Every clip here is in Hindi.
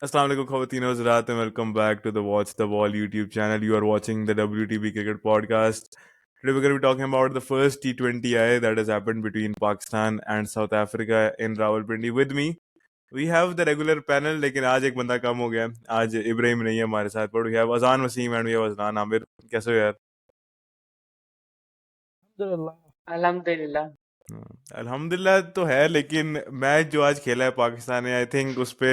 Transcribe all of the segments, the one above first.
Assalamu alaikum, Khawateen and Hazrat, and welcome back to the Watch the Wall YouTube channel. You are watching the WTB Cricket Podcast. Today we're going to be talking about the first T20I that has happened between Pakistan and South Africa in Rawalpindi. With me, we have the regular panel, लेकिन आज एक बंदा कम हो गया. आज इब्राहिम नहीं है हमारे साथ, but we have Azan Waseem and we have Aznan Amir. कैसे हो यार? अल्हम्दुलिल्लाह। अल्हम्दुलिल्लाह तो है, लेकिन मैच जो आज खेला है पाकिस्तान ने, आई थिंक उस पे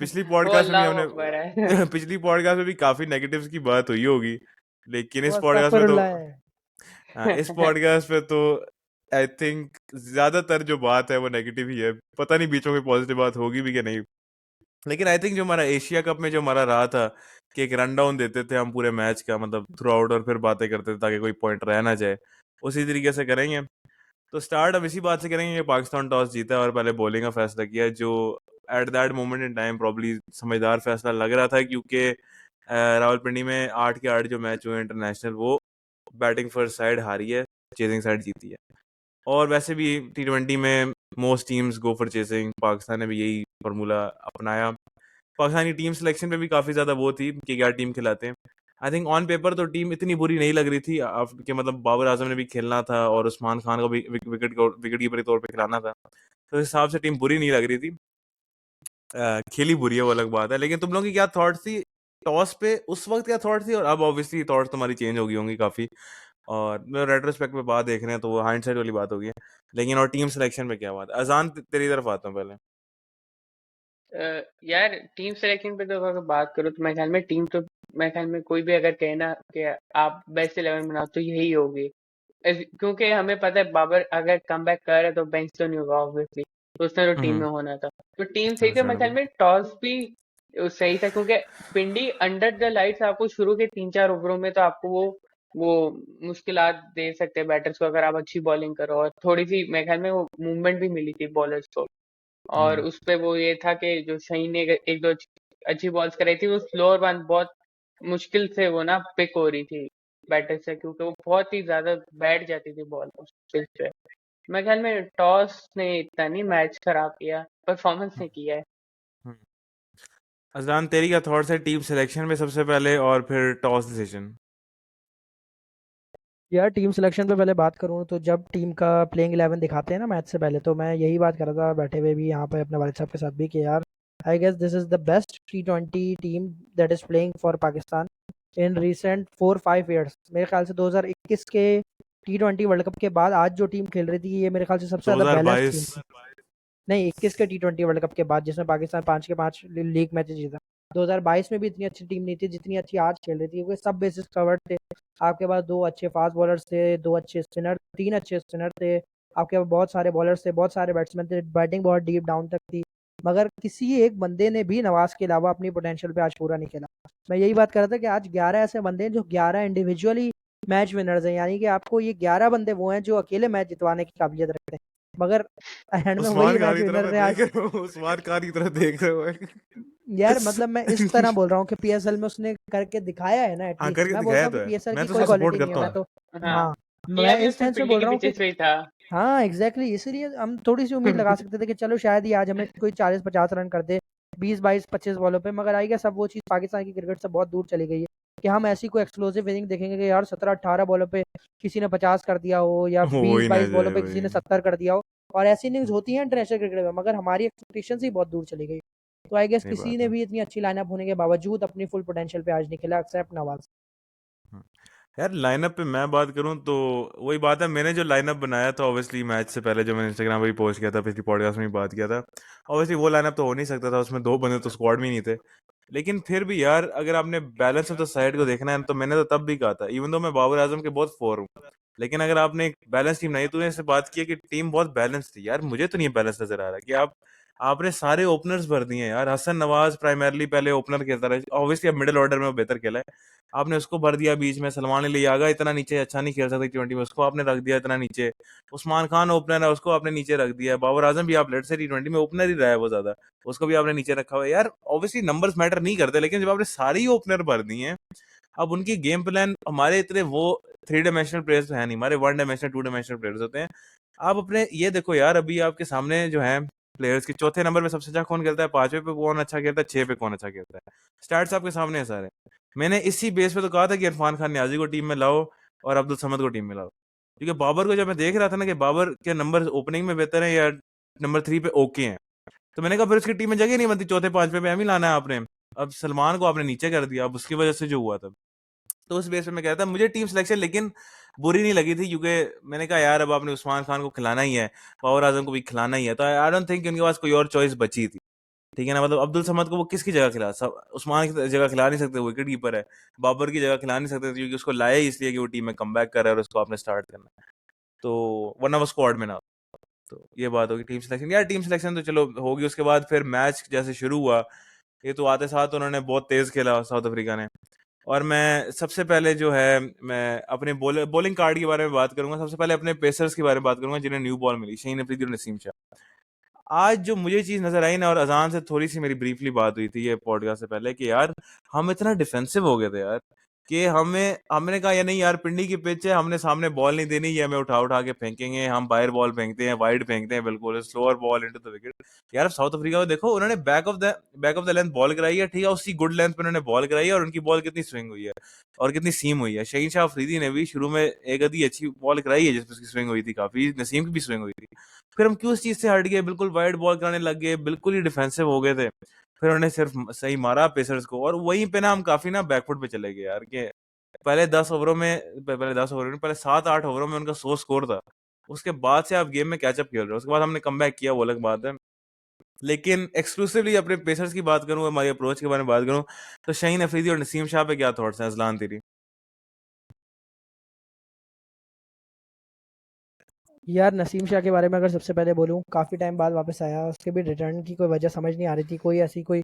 पिछली वो पॉडकास्ट में भी अल्लाह अकबर है। हमने पिछली पॉडकास्ट में भी काफी नेगेटिव्स की बात हुई होगी, लेकिन इस वो पॉडकास्ट में तो अस्तगफिरुल्लाह है। इस पॉडकास्ट पे तो आई थिंक ज्यादातर जो बात है वो नेगेटिव ही है. पता नहीं बीच में कोई पॉजिटिव बात होगी भी कि नहीं, लेकिन आई थिंक जो हमारा एशिया कप में जो हमारा रहा था कि एक रन डाउन देते थे हम पूरे मैच का, मतलब थ्रू आउट, और फिर बातें करते थे ताकि कोई पॉइंट रह ना जाए, उसी तरीके से करेंगे. तो स्टार्ट अब इसी बात से करेंगे कि पाकिस्तान टॉस जीता और पहले बॉलिंग का फैसला किया, जो at that moment in time probably समझदार फैसला लग रहा था, क्योंकि रावलपिंडी में 8 के 8 जो मैच हुए इंटरनेशनल, वो बैटिंग फर्स्ट साइड हारी है, चेजिंग साइड जीती है. और वैसे भी T20 में most teams go for chasing. Pakistan ने भी यही फार्मूला अपनाया. पाकिस्तानी टीम सिलेक्शन पे भी काफ़ी ज़्यादा वो थी कि क्या टीम खिलाते हैं. आई थिंक ऑन पेपर तो टीम इतनी बुरी नहीं लग रही थी, कि मतलब बाबर आजम ने भी खेलना था और उस्मान खान को भी विकेट कीपर के तौर पे खिलाना था, तो इस हिसाब से टीम बुरी नहीं लग रही थी. खेली बुरी है वो अलग बात है, लेकिन तुम लोगों की क्या थॉट थी टॉस पे उस वक्त, क्या थॉट थी, और अब ऑब्वियसली थॉट तुम्हारी चेंज हो गई होंगी काफ़ी, और रेट्रोस्पेक्ट में बात देख रहे हैं तो वो हाइंडसाइट वाली बात होगी, लेकिन और टीम सिलेक्शन में क्या बात. अजान तेरी तरफ आता हूँ पहले. यार टीम सिलेक्शन पे तो अगर बात करो तो मेरे ख्याल में कोई भी अगर कहे ना कि आप बेस्ट 11 बनाओ तो यही होगी। क्योंकि हमें पता है बाबर अगर कम बैक कर रहा है तो बेंच तो नहीं होगा ऑब्वियसली, तो उसने तो टीम में होना था, तो टीम सही थी। मेरे ख्याल में टॉस भी सही था, क्योंकि पिंडी अंडर द लाइट्स आपको शुरू के 3-4 ओवरों में तो आपको वो मुश्किलात दे सकते हैं बैटर्स को, अगर आप अच्छी बॉलिंग करो और थोड़ी सी मेरे ख्याल में वो मूवमेंट भी मिली थी बॉलर्स को। और उस पे वो ये था कि जो शाहीन ने एक दो अच्छी बॉल्स कराई थी, वो स्लोअर वन बहुत मुश्किल से वो ना पिक हो रही थी बैटर से, क्योंकि वो बहुत ही ज्यादा बैठ जाती थी बॉल उस पिच पे। मेरे ख्याल में टॉस ने इतना नहीं मैच खराब किया, परफॉर्मेंस ने किया है। अजलान तेरी क्या थॉट्स है टीम सिलेक्शन में सबसे पहले और फिर टॉस डिसीजन? यार टीम सिलेक्शन पे पहले बात करूँ तो जब टीम का प्लेइंग 11 दिखाते हैं ना मैच से पहले, तो मैं यही बात कर रहा था बैठे हुए भी यहाँ पे अपने वालिद साहब के साथ भी कि यार I guess this is the best T20 team that is playing for Pakistan in recent 4-5 years. मेरे ख्याल से 2021 के T20 वर्ल्ड कप के बाद आज जो टीम खेल रही थी ये मेरे ख्याल से सबसे ज़्यादा बैलेंस टीम 2022 थी। नहीं, 21 के T20 वर्ल्ड कप के बाद जिसमें पाकिस्तान 5 के 5 लीग मैचेस जीता। 2022 में भी इतनी अच्छी टीम नहीं थी जितनी अच्छी आज खेल रही थी, क्योंकि सब बेसिस कवर्ड थे। आपके पास 2 अच्छे फास्ट बॉलर्स थे, 2 अच्छे स्पिनर, 3 अच्छे स्पिनर थे, आपके पास बहुत सारे बॉलर्स थे, बहुत सारे बैट्समैन थे, बैटिंग बहुत डीप डाउन तक थी। मगर किसी एक बंदे ने भी नवाज के अलावा अपनी पोटेंशियल पे आज पूरा नहीं खेला। मैं यही बात कर रहा था कि आज 11 ऐसे बंदे हैं जो 11 इंडिविजुअली मैच विनर्स हैं, यानी कि आपको ये 11 बंदे वो हैं जो अकेले मैच जितवाने की काबिलियत रखते हैं, मगर एंड में वही उस्मान खान मैच की तरफ विनर मैं ने आज। देख रहा हूँ, उस्मान खान की तरफ देख रहे हो. यार मतलब मैं इस तरह बोल रहा हूँ कि PSL में उसने करके दिखाया है ना हाँ, एटलीस्ट। करके मैं दिखाया बोलता हूँ तो कि है, PSL मैं की तो कोई उसको सपोर्ट क्वालिटी नहीं है, करता मैं हूँ. तो हाँ, हाँ किया मैं भी इस उसने सेंस में पिंडी बोल के रहा हूँ कि पीछे से ही था। हाँ एग्जैक्टली इसलिए हम थोड़ी सी उम्मीद लगा सकते थे कि चलो शायद ही आज हमें कोई 40-50 रन कर दे 20-22-25 बॉलों पे, मगर आई गेस अब वो चीज़ पाकिस्तान की क्रिकेट से बहुत दूर चली गई है कि हम ऐसी कोई एक्सप्लोसिव इनिंग देखेंगे कि यार 17-18 बॉलों पे किसी ने 50 कर दिया हो या वही ना 20-22 बॉलों जाए पे किसी वही. ने 70 कर दिया हो। और ऐसी इनिंग्स होती हैं इंटरनेशनल क्रिकेट में, मगर हमारी एक्सपेक्टेशन ही बहुत दूर चली गई। तो आई गेस सही किसी बात ने है. भी इतनी अच्छी लाइनअप होने के बावजूद अपनी फुल पोटेंशियल पे आज नहीं खेला एक्सेप्ट नवाज। हम्म. यार लाइनअप पे मैं बात करूं तो वही बात है, मैंने जो लाइनअप बनाया था ऑब्वियसली मैच से पहले, जो मैंने इंस्टाग्राम पे भी पोस्ट किया था, पिछली पॉडकास्ट में भी बात किया था, ऑब्वियसली वो लाइनअप तो हो नहीं सकता था, उसमें 2 बंदे तो स्क्वाड में ही नहीं थे. लेकिन फिर भी यार अगर आपने बैलेंस ऑफ द साइड को देखना है तो मैंने तो तब भी कहा था, इवन दो मैं बाबर आजम के बहुत फॉर हूँ, लेकिन अगर आपने एक बैलेंस टीम नहीं, तूने इससे बात की है कि टीम बहुत बैलेंस थी, यार मुझे तो नहीं बैलेंस नजर आ रहा कि आपने सारे ओपनर्स भर दिए यार. हसन नवाज प्राइमरली पहले ओपनर खेलता रहा, ऑब्वियसली अब मिडिल ऑर्डर में वो बेहतर खेला है, आपने उसको भर दिया बीच में. सलमान अली आगा इतना नीचे अच्छा नहीं खेल सकता T20 में, उसको आपने रख दिया इतना नीचे. उस्मान खान ओपनर है, उसको आपने नीचे रख दिया. बाबर आजम भी आप लेट से T20 में ओपनर ही रहा है वो ज्यादा, उसको भी आपने नीचे रखा हुआ है. यार ऑब्वियसली नंबर्स मैटर नहीं करते, लेकिन जब आपने सारी ओपनर भर दी हैं, अब उनकी गेम प्लान, हमारे इतने वो 3 डायमेंशनल प्लेयर्स है नहीं, हमारे 1 डायमेंशनल 2 डायमेंशनल प्लेयर्स होते हैं. आप अपने ये देखो यार, अभी आपके सामने जो है प्लेयर्स की, चौथे नंबर पे सबसे अच्छा कौन खेलता है, पांचवे पे कौन अच्छा खेलता है, 6 पे कौन अच्छा खेलता है। स्टार्ट्स आपके सामने है सारे। मैंने इसी बेस पे तो कहा था कि इरफान खान नियाजी को टीम में लाओ और अब्दुल समद को टीम में लाओ, क्योंकि बाबर को जब मैं देख रहा था ना कि बाबर के नंबर ओपनिंग में बेहतर है या नंबर 3 पे ओके हैं, तो मैंने कहा फिर उसकी टीम में जगह नहीं बनती, चौथे पांचवे पे हम ही लाना है आपने। अब सलमान को आपने नीचे कर दिया, अब उसकी वजह से जो हुआ था, तो उस बेस पे मैं कहता मुझे टीम सिलेक्शन लेकिन बुरी नहीं लगी थी, क्योंकि मैंने कहा यार अब आपने उस्मान खान को खिलाना ही है, बाबर आजम को भी खिलाना ही है, तो आई डोंट थिंक उनके पास कोई और चॉइस बची थी। ठीक है ना, मतलब अब्दुल समद को वो किसकी जगह खिला, सब उस्मान की जगह खिला नहीं सकते, विकेट कीपर है। बाबर की जगह खिला नहीं सकते क्योंकि उसको लाया ही इसलिए कि वो टीम में कमबैक कर रहा है और उसको आपने स्टार्ट करना है, तो वरना वो स्क्वाड में ना। तो ये बात होगी टीम सिलेक्शन, यार टीम सिलेक्शन तो चलो होगी। उसके बाद फिर मैच जैसे शुरू हुआ, ये तो आते साथ उन्होंने बहुत तेज खेला साउथ अफ्रीका ने, और मैं सबसे पहले जो है मैं अपने बॉलिंग कार्ड के बारे में बात करूंगा। सबसे पहले अपने पेसर्स के बारे में बात करूंगा जिन्हें न्यू बॉल मिली, शाहीन अफरीदी और नसीम शाह। आज जो मुझे चीज नजर आई ना, और अजान से थोड़ी सी मेरी ब्रीफली बात हुई थी ये पॉडकास्ट से पहले, कि यार हम इतना डिफेंसिव हो गए थे यार, कि हमने कहा या नहीं यार पिंडी की पिच है, हमने सामने बॉल नहीं देनी, ये हमें उठा उठा के फेंकेंगे, हम बाहर बॉल फेंकते हैं, वाइड फेंकते हैं, बिल्कुल slower ball into the wicket. यार साउथ अफ्रीका को देखो, उन्होंने back of the length ball कराई है, ठीक है, उसी गुड लेंथ पे उन्होंने बॉल कराई है, और उनकी बॉल कितनी स्विंग हुई है और कितनी सीम हुई है। शहीन शाह अफरीदी ने भी शुरू में एक आधी अच्छी बॉल कराई है जिसपे उसकी स्विंग हुई थी, काफी, नसीम की भी स्विंग हुई थी। फिर हम क्यों उस चीज से हट गए, बिल्कुल वाइड बॉल कराने लग गए, बिल्कुल ही डिफेंसिव हो गए थे। फिर उन्होंने सिर्फ सही मारा पेसर्स को, और वहीं पे ना हम काफी ना बैकफुट पे चले गए यार, कि पहले 7-8 ओवरों में उनका 100 स्कोर था। उसके बाद से आप गेम में कैचअप खेल रहे हो, उसके बाद हमने कमबैक किया, वो अलग बात है। लेकिन एक्सक्लूसिवली अपने पेसर्स की बात करूं, हमारी अप्रोच के बारे में बात करूं, तो शाहीन अफरीदी और नसीम शाह पे क्या थॉट्स हैं अजलान तेरी? यार नसीम शाह के बारे में अगर सबसे पहले बोलूँ, काफ़ी टाइम बाद वापस आया, उसके भी रिटर्न की कोई वजह समझ नहीं आ रही थी, कोई ऐसी कोई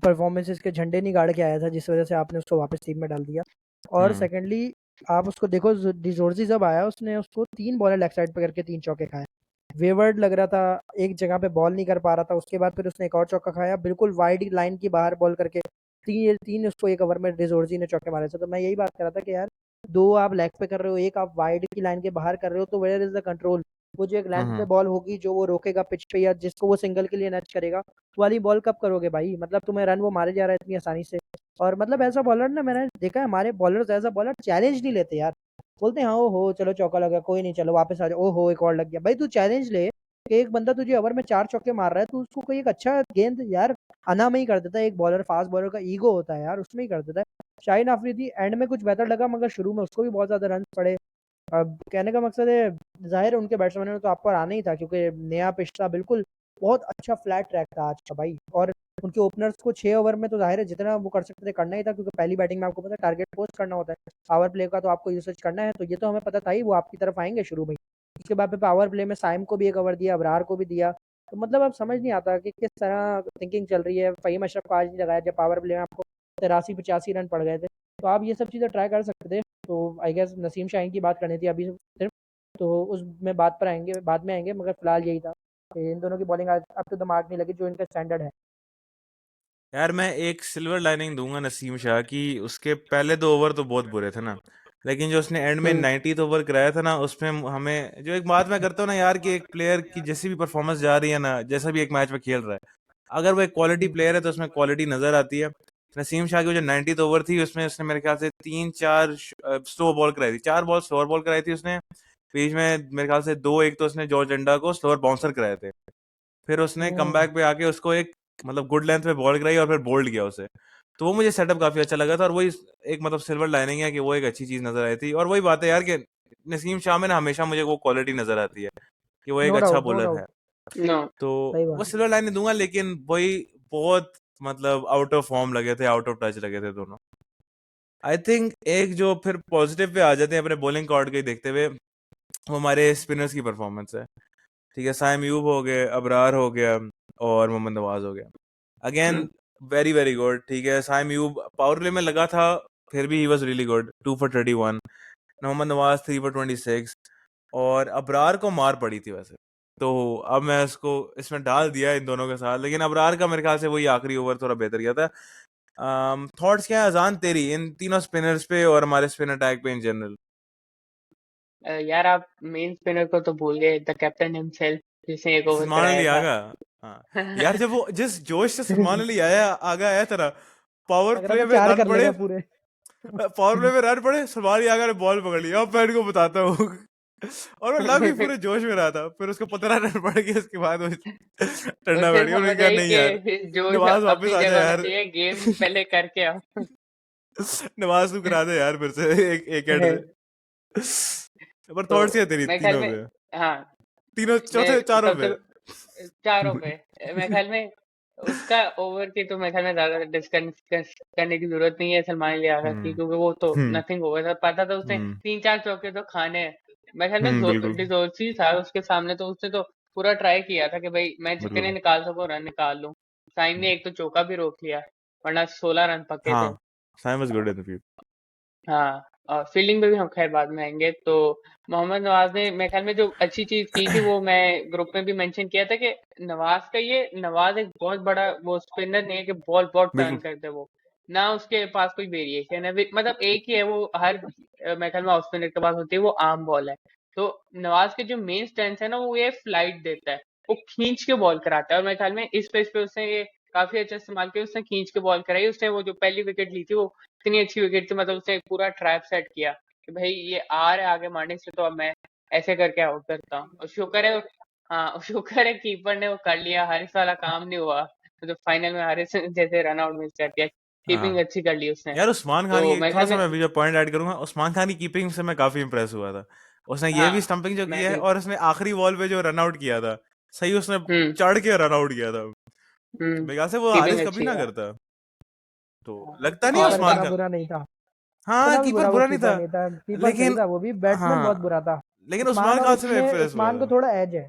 परफॉर्मेंसेस के झंडे नहीं गाड़ के आया था जिस वजह से आपने उसको वापस टीम में डाल दिया। और हम्म। सेकंडली आप उसको देखो, डिजोर्जी जब आया उसने उसको 3 बॉलें लेग साइड पे करके 3 चौके खाए। वेवर्ड लग रहा था, एक जगह पे बॉल नहीं कर पा रहा था, उसके बाद फिर उसने एक और चौका खाया बिल्कुल वाइड लाइन की बाहर बॉल करके, 3 उसको एक ओवर में डिजोर्जी ने चौके मारे थे। तो मैं यही बात कर रहा था कि यार 2 आप लेग पे कर रहे हो, एक आप वाइड की लाइन के बाहर कर रहे हो, तो वेयर इज द कंट्रोल? वो जो एक लेंथ पे हम्म। बॉल होगी जो वो रोकेगा पिच पे, या जिसको वो सिंगल के लिए नच करेगा, वो वाली बॉल कब करोगे भाई? मतलब तुम्हें रन वो मारे जा रहा है इतनी आसानी से। और मतलब ऐसा बॉलर ना, मैंने देखा है हमारे बॉलर्स, ऐसा बॉलर चैलेंज नहीं लेते यार। बोलते हैं हाँ ओ हो चलो चौका लगा, कोई नहीं, चलो वापस आ जाओ, ओ हो एक और लग गया। भाई तू चैलेंज ले कि एक बंदा तुझे ओवर में 4 चौके मार रहा है, तो उसको कोई एक अच्छा गेंद यार अना में ही कर देता है। एक बॉलर, फास्ट बॉलर का ईगो होता है यार, उसमें ही कर देता है। शाहीन अफरीदी एंड में कुछ बेहतर लगा, मगर शुरू में उसको भी बहुत ज्यादा रन पड़े। अब कहने का मकसद है, जाहिर है उनके बैट्समैनों ने तो आपको आना ही था, क्योंकि नया पिच था बिल्कुल, बहुत अच्छा फ्लैट ट्रैक था आज का भाई। और उनके ओपनर्स को 6 ओवर में तो जाहिर है जितना वो कर सकते थे करना ही था, क्योंकि पहली बैटिंग में आपको पता है टारगेट पोस्ट करना होता है, पावर प्ले का तो आपको यूसेज करना है, तो ये तो हमें पता था ही वो आपकी तरफ आएंगे शुरू में ही। उसके बाद पे पावर प्ले में साइम को भी एक ओवर दिया, अबरार को भी दिया। तो मतलब अब समझ नहीं आता कि किस तरह थिंकिंग चल रही है। फ़हीम अशरफ को आज नहीं लगाया जब पावर प्ले में आपको 83-85 रन पड़ गए थे। तो आप ये सब चीज़ें ट्राई कर सकते थे। तो आई गेस नसीम शाहीन की बात करनी थी अभी सिर्फ, तो उसमें बात पर आएंगे, बाद में आएंगे, मगर फिलहाल यही था कि इन दोनों की बॉलिंग आज अप टू द मार्क नहीं लगी जो इनका स्टैंडर्ड है। यार मैं एक सिल्वर लाइनिंग दूंगा नसीम शाह की, उसके पहले 2 ओवर तो बहुत बुरे थे ना, लेकिन जो उसने एंड में हम्म 90th ओवर कराया था ना, उसमें हमें जो एक बात मैं करता हूँ ना यार, कि एक प्लेयर की जैसी भी परफॉर्मेंस जा रही है ना, जैसा भी एक मैच में खेल रहा है, अगर वो एक क्वालिटी प्लेयर है तो उसमें क्वालिटी नजर आती है। नसीम शाह की जो 90th ओवर थी उसमें उसने मेरे ख्याल से 3-4 स्लो बॉल कराई थी, 4 बॉल स्लोअर बॉल कराई थी उसने। बीच में मेरे ख्याल से 2 एक तो उसने जॉर्ज अंडा को स्लोअर बाउंसर कराए थे। फिर उसने हम्म, कमबैक पे आके उसको एक मतलब गुड लेंथ पे बॉल कराई और फिर बोल्ड किया उसे। तो वो मुझे सेटअप काफी अच्छा लगा था, और वही एक मतलब सिल्वर लाइनिंग है कि वो एक अच्छी चीज नजर आई थी। और वही बात है यार कि नसीम शाह में ना हमेशा मुझे वो क्वालिटी नजर आती है कि वो एक नो अच्छा डाउट नो बॉलर है। डाउट, नो तो सही वो बात है। सिल्वर लाइनिंग दूंगा, लेकिन वही बहुत मतलब आउट ऑफ फॉर्म लगे थे, आउट ऑफ टच लगे थे दोनों। आई थिंक एक जो फिर पॉजिटिव पे आ जाते हैं अपने बॉलिंग कार्ड के देखते हुए, वो हमारे स्पिनर्स की परफॉर्मेंस है। ठीक है, साइम यूब हो गए, अबरार हो गया, और मोहम्मद नवाज हो गया। Again very very good. ठीक है, साइम यूब पावर प्ले में लगा था, फिर भी he was really good, 2 for 31। Mohammad Nawaz 3 for 26, और अबरार को मार पड़ी थी वैसे। तो अब मैं इसको इसमें डाल दिया इन दोनों के साथ, लेकिन अबरार का मेरे ख्याल से वही आखिरी ओवर थोड़ा बेहतर किया था। थॉट्स क्या है अजान तेरी इन तीनों स्पिनर्स पे और हमारे स्पिन अटैक पे इन जनरल? यार आप मेन स्पिनर को तो भूल गए, द कैप्टन हिमसेल्फ, जिसने एक ओवर सलमान कराया अली था। आगा। हाँ यार, जब वो जिस जोश से सलमान अली आगे आया था ना, पावर लग रहा प्ले था में चार रन कर पड़े, लेगा पूरे। पावर प्ले में रन पड़े, सलमान अली आगे ने बॉल पकड़ लिया, अब मैं इनको बताता हूँ। और वो लग भी पूरे जोश में रहा था, फिर उसको 15 रन पड़ गए, उसके बाद वो ठंडा उसे बैठ गया, उन्होंने समझ कहा आई नहीं यार, कि जोश नवाज वापस अपनी आ जा जगह होना यार, चाहिए, गेम पहले करके आओ। नवाज तू करा दे यार फिर से एक हेड से। पर तो थॉट्स क्या तेरी मेरे ख्याल तीनों में, पे, हाँ, तीनों मैं चौथे चारों सबसे पे? चारों पे मेरे ख्याल में उसका ओवर की तो मेरे ख्याल में ज्यादा डिस्कस करने की जरूरत नहीं है सलमान अली आगा की, क्योंकि वो तो हम्म नथिंग ओवर था, पता था उसने हम्म 3-4 चौके तो खाने हैं। मेरे ख्याल में बिल्कुल डिजोर्सी था उसके सामने, तो उसने तो पूरा ट्राई किया था कि भाई मैं जितने बिल्कुल। निकाल सकूं रन निकाल लूं। साइम ने एक तो चौका भी रोक लिया, वरना 16 रन पक्के थे। हाँ, Saim was good in the field. हाँ, और फील्डिंग पे भी हम खैर बाद में आएंगे। तो मोहम्मद नवाज ने मेरे ख्याल में जो अच्छी चीज की थी, वो मैं ग्रुप में भी मेंशन किया था कि नवाज एक बहुत बड़ा वो स्पिनर नहीं है कि बॉल बहुत टर्न बिल्कुल करते वो, ना उसके पास कोई वेरिएशन है, मतलब एक ही है वो, हर मेरे ख्याल में ऑफ स्पिनर के पास होती है, वो आर्म बॉल है। तो नवाज के जो मेन स्ट्रेंथ है ना, वो ये फ्लाइट देता है, वो खींच के बॉल कराता है, और मेरे ख्याल में इस पेज पे उसने ये काफी अच्छा इस्तेमाल किया, उसने खींच के बॉल कराई, उसने वो जो पहली विकेट ली थी वो इतनी अच्छी विकेट थी, मतलब उसने पूरा ट्रैप सेट किया कि भाई ये आ रहा है आगे मारने से, तो अब मैं ऐसे करके आउट करता हूँ। और शुक्र है, हाँ शुक्र है कीपर ने वो कर लिया, हारिस वाला काम नहीं हुआ, तो फाइनल में हारिस ने जैसे रन आउट मिस कर दिया, कीपिंग हाँ अच्छी कर ली उसने। यार, उस्मान खान तो की मेरे थोड़ा ख्याल सा में, मैं भी जो पॉइंट ऐड करूंगा, उस्मान खान की कीपिंग से मैं काफी इंप्रेस हुआ था। उसने ये भी हाँ स्टंपिंग जो मैं किया है, भी, और उसने आखिरी बॉल पे जो रन आउट किया था, सही उसने हम्म चढ़ के रन आउट किया था। तो मेरे ख्याल से वो कीपिंग हारिस कभी अच्छी ना है। करता। तो हाँ, लगता नहीं है कीपर उस्मान इतना खान। बुरा नहीं था, हाँ, इतना भी कीपर बुरा वो बुरा नहीं कीपर था, नहीं था, कीपर सही लेकिन था, वो भी बैट्समैन बहुत हाँ, बुरा था। लेकिन उस्मान उस्मान और खान से मैं उसमें इंप्रेस हुआ उस्मान को था। थोड़ा एज है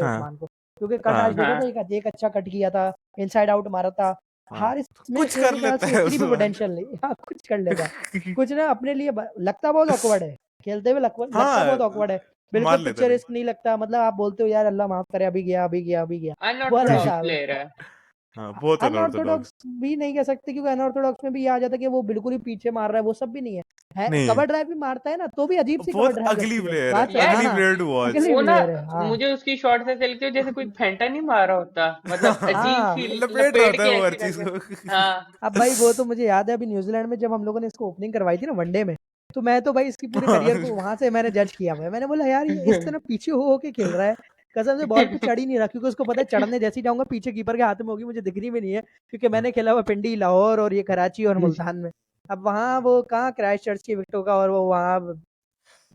हाँ उस्मान को, क्योंकि कट आज हाँ देखा था, हाँ, एक अच्छा कट किया था, इनसाइड आउट मारा था। हाँ, हारिस में कुछ कर मेरे ख्याल लेता से है इतनी भी उस्मान। पोटेंशियल नहीं, हाँ कुछ कर लेता, कुछ ना अपने लिए लगता बहुत ऑकवर्ड है, खेलते हुए लगता हाँ, बहुत ऑकवर्ड है, मार बिल्कुल लेता नहीं। पिक्चरिस्क नहीं लगता, मतलब आप बोलते हो यार अल्लाह माफ करे, अभी गया अभी गया अभी गया, वो वाला अनऑर्थोडॉक्स हिसाब है। प्लेयर है। हाँ, बहुत अनऑर्थोडॉक्स अनऑर्थोडॉक्स। भी नहीं कह सकते, क्योंकि अनऑर्थोडॉक्स में भी ये आ जाता है कि वो बिल्कुल ही पीछे मार रहा है, वो सब भी नहीं है नहीं, कवर ड्राइव भी मारता है ना, तो भी अजीब सी कवर बहुत ड्राइव अगली लगती है, प्लेयर है, बात यार अगली हाँ प्लेयर टू वॉच। अगली वो ना, प्लेयर है हाँ। मुझे उसकी शॉट से चलती हो जैसे कोई फेंटा नहीं मारा होता, मतलब अजीब हाँ सी लपेट रहा लपेट होता के है वो हर ऐसे चीज करके। को। हाँ अब भाई वो तो मुझे याद है, अभी न्यूजीलैंड में जब हम लोगों ने इसको ओपनिंग करवाई थी ना वनडे में, तो मैं तो भाई इसकी पूरे करियर को वहां से मैंने जज किया हुआ है, मैंने बोला यार ये इस तरह पीछे हो के खेल रहा है, कसम से बॉल पे चढ़ ही नहीं रहा, क्योंकि उसको पता है चढ़ने जैसे ही जाऊंगा पीछे कीपर के हाथ में होगी, मुझे दिखनी भी नहीं है, क्योंकि मैंने खेला हुआ पिंडी, लाहौर और ये कराची और मुल्तान में। अब वहाँ वो कहाँ क्राइस्ट चर्च की विकेटों का और वो वहाँ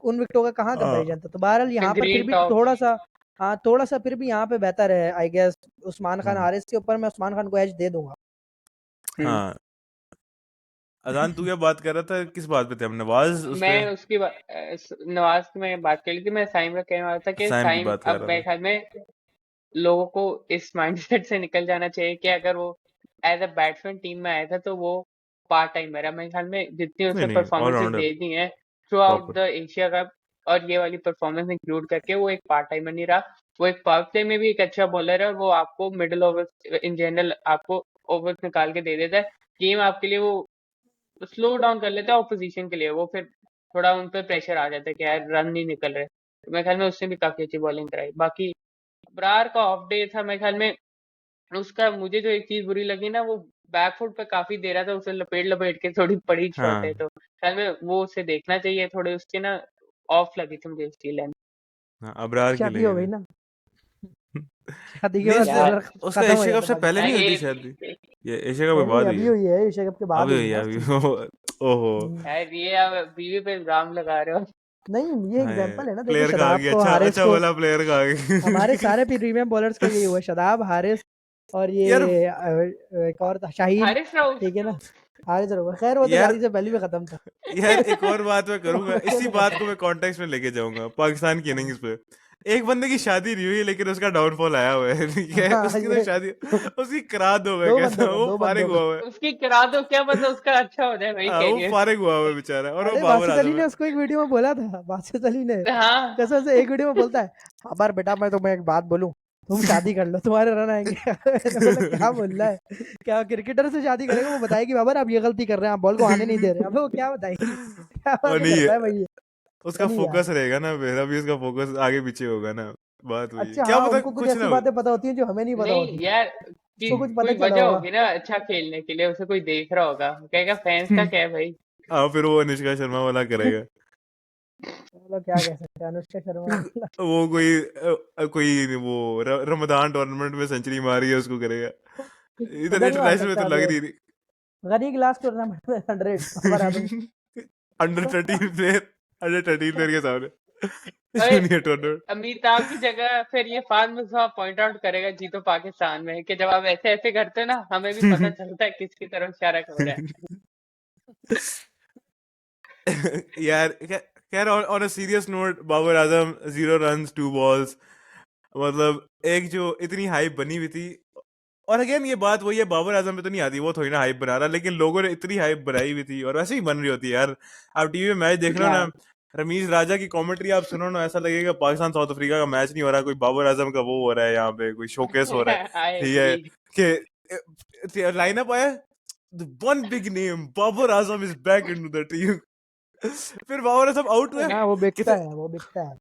उन विकेटों का कहाँ हाँ कंपैरिजन था, तो बहरहाल यहाँ पर फिर ग्रीन भी टॉप। थोड़ा सा, हाँ थोड़ा सा फिर भी यहाँ पे बेहतर है आई गेस। उस्मान खान हम्म, हारिस के ऊपर मैं उस्मान खान को एज दे दूंगा। हाँ। अजान, तू क्या बात कर रहा था, किस बात पे थे हम, नवाज उस पे? मैं उसकी नवाज की मैं बात कर ली थी, मैं साइम का कहने वाला था कि साइम की साइम बात कर अब रहा मेरे था। ख्याल में लोगों को इस माइंडसेट से निकल जाना चाहिए कि अगर वो एज अ बैट्समैन टीम में आया था तो वो पार्ट टाइमर है। मेरे ख्याल में जितनी नहीं उसने नहीं, परफॉर्मेंसेज ऑलराउंडर दे दी हैं through out proper. The Asia cup, और ये वाली परफॉर्मेंस इंक्लूड करके, वो एक पार्ट टाइमर नहीं रहा। वो एक पावर प्ले में भी एक अच्छा बॉलर है, और वो आपको मिडिल ओवर्स इन जनरल आपको ओवर्स निकाल के दे देता है। गेम आपके लिए वो स्लो डाउन कर लेता है ऑपोजिशन के लिए, वो फिर थोड़ा उन पर प्रेशर आ जाता है कि यार रन नहीं निकल रहे। तो मेरे ख्याल में उसने भी काफी अच्छी बॉलिंग कराई। बाकी ब्रार का ऑफ डे था मेरे ख्याल में, उसका मुझे जो एक चीज बुरी लगी ना, वो बैकफुट पे काफी दे रहा था, उसे लपेट लपेट के थोड़ी बड़ी शॉट है, हाँ तो ख्याल में वो उसे देखना चाहिए, थोड़े उसके ना ऑफ लगी थी मुझे उसकी लेंथ। हाँ, अबरार की शादी हो लगी गई थी। ना, शादी के नहीं, बाद यार बॉलर उसका खत्म हो एशिया कप जाता से है पहले पाकिस्तान। नहीं हुई थी ये शायद? ये एशिया कप के नहीं नहीं बाद हुई अभी है। हुई है, एशिया कप के बाद अभी हुई हुई है है, मस्त अभी। हुई। ओहो। यार ये आप बीवी पे इल्जाम लगा रहे हो। नहीं ये हाय, एग्जांपल है ना, देखो प्लेयर का आ शदाब गया, को अच्छा हारिस अच्छा को, वाला प्लेयर का आ हमारे गया। सारे प्रीमियम बॉलर्स का यही हुआ, शदाब हारिस और यार ये एक और था शाहीन, हारिस राउफ। ठीक है ना, हारिस और खैर वो तो यार शादी से पहले भी खत्म था। यार, एक और बात मैं वो करूंगा, पहले इसी से बात खत्म। को मैं कॉन्टेक्स्ट में लेके जाऊंगा पाकिस्तान की इनिंग्स पे। एक बंदे की शादी नहीं हुई, लेकिन उसका डाउनफॉल आया हुआ है, ठीक है, हाँ उसकी तो ये शादी, उसकी कराद हो गया, कैसा वो दो फारिग बंदों का। हुआ हुआ है। उसकी करा दो, क्या पता उसका अच्छा हो जाए भाई हाँ, वो कैरियर। फारिग हुआ हुआ है बेचारा, और वो अरे बाबर बासित अली आजम ने है। उसको एक वीडियो में बोला था, बासित अली ने हाँ। कसम से एक वीडियो में बोलता है, बाबर बेटा मैं तुम्हें एक बात बोलूं, तुम शादी कर लो तुम्हारे रन आएंगे। मैंने बोला क्या बोल रहा है, क्या क्रिकेटर से शादी करेगा, वो बताएगी बाबर आप ये गलती कर रहे हैं, आप बॉल को आने नहीं दे रहे, अबे वो क्या बताएगी, क्या और बातें नहीं, करता है भाई ये। उसका फनी यार। फोकस रहेगा ना, फिर अभी उसका फोकस आगे पीछे होगा ना। बात वही है, अच्छा क्या हाँ, पता उनको कुछ कुछ ऐसी ना बातें पता होती हैं जो हमें नहीं पता नहीं होती। यार, कि उसको कुछ पता कोई चला वजह होगा। होगी ना अच्छा खेलने के लिए, उसे कोई देख रहा होगा, कहेगा फैंस का क्या है भाई। हाँ फिर वो अनुष्का शर्मा वाला करेगा। चलो क्या कह सकते हैं, अनुष्का शर्मा वाला। वो कोई वो रमजान टूर्नामेंट में सेंचुरी मारी है उसको करेगा। इधर उधर वो आ इंटरनेशनल में सकता तो है, लग वो नहीं रही। गनी गिलास टूर्नामेंट में 100 बाबर आजम। अंडर 13 प्लेयर के सामने अरे जूनियर टूर्नामेंट। अमिताभ की जगह फिर ये फाद मुजफ्फर पॉइंट आउट करेगा जीतो पाकिस्तान में, कि जब आप ऐसे ऐसे करते हो ना, हमें भी पता चलता है किसकी तरफ इशारा हो रहा है। यार खैर on a serious note, Babar Azam 0 runs 2 balls, मतलब एक जो इतनी हाइप बनी हुई थी। और अगेन ये बात वही है, बाबर आजम पे तो नहीं आती, वो थोड़ी ना हाइप बना रहा, लेकिन लोगों ने इतनी हाइप बनाई हुई थी और वैसे ही बन रही होती है यार। आप टीवी में मैच देख रहे हो हाँ ना, रमीज राजा की कॉमेंट्री आप सुनो ना, ऐसा लगेगा पाकिस्तान साउथ अफ्रीका का मैच नहीं हो रहा, कोई बाबर आजम का वो हो रहा है, यहाँ पे कोई शोकेस हो रहा है। आई ठीक एग्री। है कि लाइनअप आया, one big name Babar Azam is back into the team. फिर बाबर आजम आउट हुए, हाँ वो बिकता कितने है, वो बिकता है।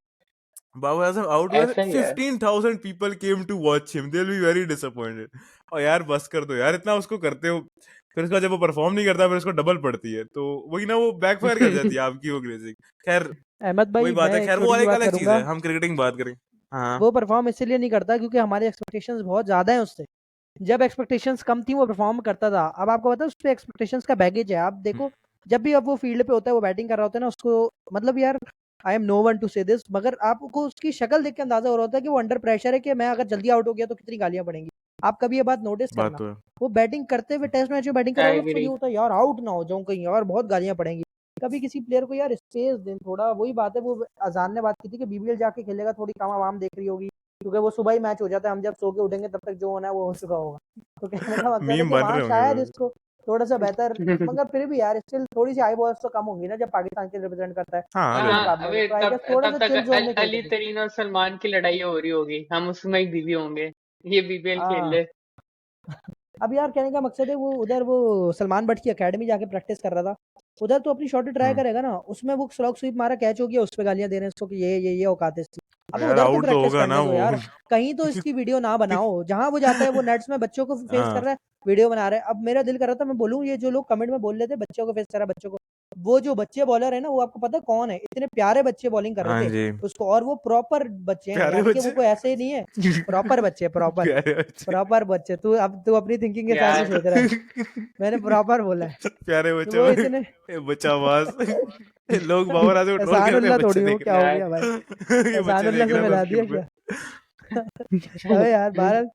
बाबर आजम आउट हुए, ऐसा ही है। 15,000 people came to watch him, they will be very disappointed. और यार बस कर दो यार, इतना उसको करते हो, फिर उसका जब वो परफॉर्म नहीं करता फिर उसको डबल पड़ती है, तो वही ना, वो बैकफायर कर जाती है आपकी वो ग्रेसिंग। खैर अहमद वही भाई बात मैं है, एक खैर वो छोटी सी एक बात अलग चीज करूंगा, है, हम क्रिकेटिंग बात करेंगे। हाँ वो परफॉर्म इसीलिए नहीं करता क्योंकि हमारी एक्सपेक्टेशंस बहुत ज्यादा है उससे। जब एक्सपेक्टेशंस कम थी वो परफॉर्म करता था, अब आपको पता है उस पे एक्सपेक्टेशंस का बैगेज है। आप देखो जब भी अब वो फील्ड पे होता है, वो बैटिंग कर रहा होता है ना, उसको मतलब यार I am no one to say this, मगर आपको उसकी शक्ल देख के अंदाजा हो रहा होता है कि वो अंडर प्रेशर है, कि मैं अगर जल्दी आउट हो गया तो कितनी गालियां पड़ेंगी। आप कभी ये बात नोटिस बात करना, तो है। वो बैटिंग करते हुए टेस्ट मैच में बैटिंग कर रहा आई होता है, उसको ये एग्री। होता है यार आउट ना हो जाऊं कहीं, यार बहुत गालियां पड़ेंगी। कभी किसी प्लेयर को यार स्पेस दें थोड़ा, वही बात है, वो अजान ने बात की थी कि बीबीएल जाके खेलेगा, थोड़ी काम आवाम देख रही होगी, क्योंकि वो सुबह ही मैच हो जाता है, हम जब सो के उठेंगे तब तक जो होना है वो हो चुका होगा। तो कहने का मकसद है मीम कि बन वहाँ रहे होंगे शायद वो। इसको थोड़ा सा बेहतर, मगर फिर भी यार स्टिल थोड़ी सी आई बॉल्स तो कम होंगी ना जब पाकिस्तान के रिप्रेजेंट करता है हाँ उसके बिल्कुल। हाँ मुकाबले में, अबे तो आई तब गेस थोड़ा तब सा तक चिल जोन में खेलते अली थे। तरीन और सलमान की लड़ाई हो रही होगी, हम उसमें ही बिजी होंगे, ये बीबीएल खेल हाँ ले। अब यार कहने का मकसद है वो उधर वो सलमान बट की एकेडमी जाके प्रैक्टिस कर रहा था, उधर तो अपनी शॉट ट्राई हम्म। करेगा ना, उसमें वो स्लॉग स्वीप मारा, कैच हो गया, उस पे गालियां दे रहे हैं उसको कि ये औकात है इसकी। तो अबे यार उधर तो आउट तो प्रैक्टिस होगा ना करने दो वो। यार, कहीं तो इसकी वीडियो ना बनाओ, जहां वो जाता है वो नेट्स में बच्चों को फेस कर हाँ रहा है, वीडियो बना रहा है। अब मेरा दिल कर रहा था मैं बोलूं, ये जो लोग कमेंट में बोल रहे थे बच्चों को फेस कर रहा है, बच्चों को, वो जो बच्चे बॉलर है ना, वो आपको पता है कौन है? इतने प्यारे बच्चे बॉलिंग कर हाँ रहे थे जी। उसको, और वो प्रॉपर बच्चे हैं, प्यारे यानी कि वो बच्चे। कोई ऐसे ही नहीं है, प्रॉपर बच्चे, प्रॉपर प्यारे बच्चे। प्रॉपर बच्चे। तू अब तू अपनी थिंकिंग के हिसाब से यार सोच रहा है, मैंने प्रॉपर बोला है। प्यारे तो बच्चे वो भाई, इतने ये बच्चा आवाज। लोग बाबर आजम को ट्रोल कर रहे हैं, एहसानुल्लाह बच्चे थोड़ी हो, देख क्या हो यार गया भाई? रहे। ये बच्चे एहसानुल्लाह देख से रहे हैं मिला दिया सब्सक्रिप्शन क्या? पे। अबे यार भारत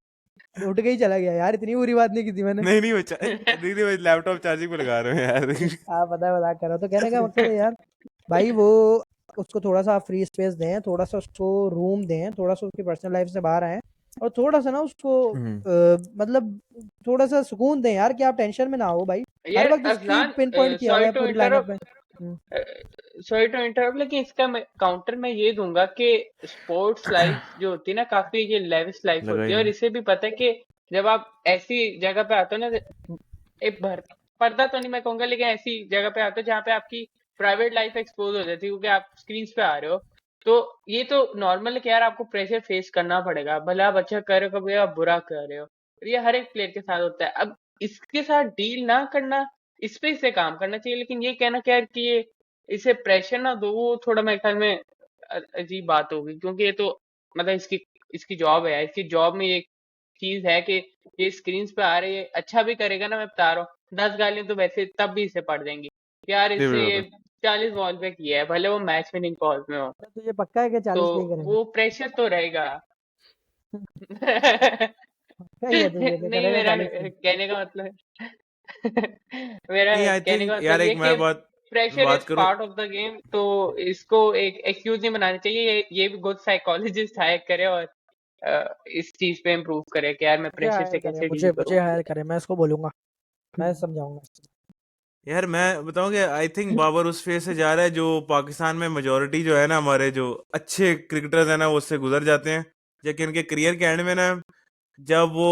उठ के ही चला गया यार, इतनी बुरी बात नहीं की थी मैंने। नहीं नहीं बच्चा, दीदी भाई लैपटॉप चार्जिंग पे लगा रहे हैं यार। हाँ पता है, मजाक कर रहा हूँ। तो कहने का मकसद है यार भाई, वो उसको थोड़ा सा फ्री स्पेस दें, थोड़ा सा उसको रूम दें, थोड़ा सा उसकी पर्सनल लाइफ से बाहर आए, और थोड़ा सा ना उसको हम्म। मतलब थोड़ा सा सुकून दें यार, कि आप टेंशन में ना हो भाई। हर यार वक्त उसकी अफजान, पिन पॉइंट किया हुआ सॉरी है टू पूरी लाइनअप में। इंटरप्ट, सॉरी टू इंटरप्ट, लेकिन इसका मैं काउंटर मैं ये दूंगा कि स्पोर्ट्स लाइफ जो होती है ना, काफी ये लेविश लाइफ होती है, और लगाइए। इसे भी पता है कि जब आप ऐसी जगह पे आते हो ना, एक भर पर्दा तो नहीं मैं कहूंगा, लेकिन ऐसी जगह पे आते हो जहाँ पे आपकी प्राइवेट लाइफ एक्सपोज हो जाती है, क्योंकि आप स्क्रीन पे आ रहे हो। तो ये तो नॉर्मल है कि यार आपको प्रेशर फेस करना पड़ेगा, भले आप अच्छा कर रहे हो कभी आप बुरा कर रहे हो, और ये हर एक प्लेयर के साथ होता है। अब इसके साथ डील ना करना, इस पे इसे काम करना चाहिए, लेकिन ये कहना क्या है कि ये इसे प्रेशर ना दो, वो थोड़ा मेरे ख्याल में अजीब बात होगी, क्योंकि ये तो मतलब इसकी इसकी जॉब है, इसकी जॉब में ये चीज है कि ये स्क्रीन पे आ रही है, अच्छा भी करेगा ना, मैं बता रहा हूँ 10 गालियां तो वैसे तब भी इसे पड़ देंगी कि यार ये भी इससे बात ये है। 40 बॉल पे किया है, भले वो मैच विनिंग कॉल में हो, तो तुझे पक्का है कि तो 40 पे ही करेगा? वो प्रेशर तो रहेगा। पक्का ही है तुझे कि नहीं, करेगा मेरा 40 पे? कहने का मतलब मेरा नहीं आई कहने का थिंक मतलब यार ये एक कि मैं बात प्रेशर बात इज करूं। पार्ट ऑफ द गेम, तो इसको एक एक्सक्यूज नहीं बनाना चाहिए, ये भी गुड साइकोलॉजिस्ट हायर करे और इस चीज पे इम्प्रूव करे कि यार मैं मुझे प्रेशर हायर से करे, कैसे डील मुझे करूं। मुझे हायर करे, मैं इसको बोलूंगा, मैं समझाऊंगा। यार मैं बताऊं कि आई थिंक बाबर उस फेज से जा रहा है जो पाकिस्तान में मेजोरिटी जो है ना, हमारे जो अच्छे क्रिकेटर्स है ना, वो उससे गुजर जाते हैं, लेकिन उनके करियर के एंड में ना, जब वो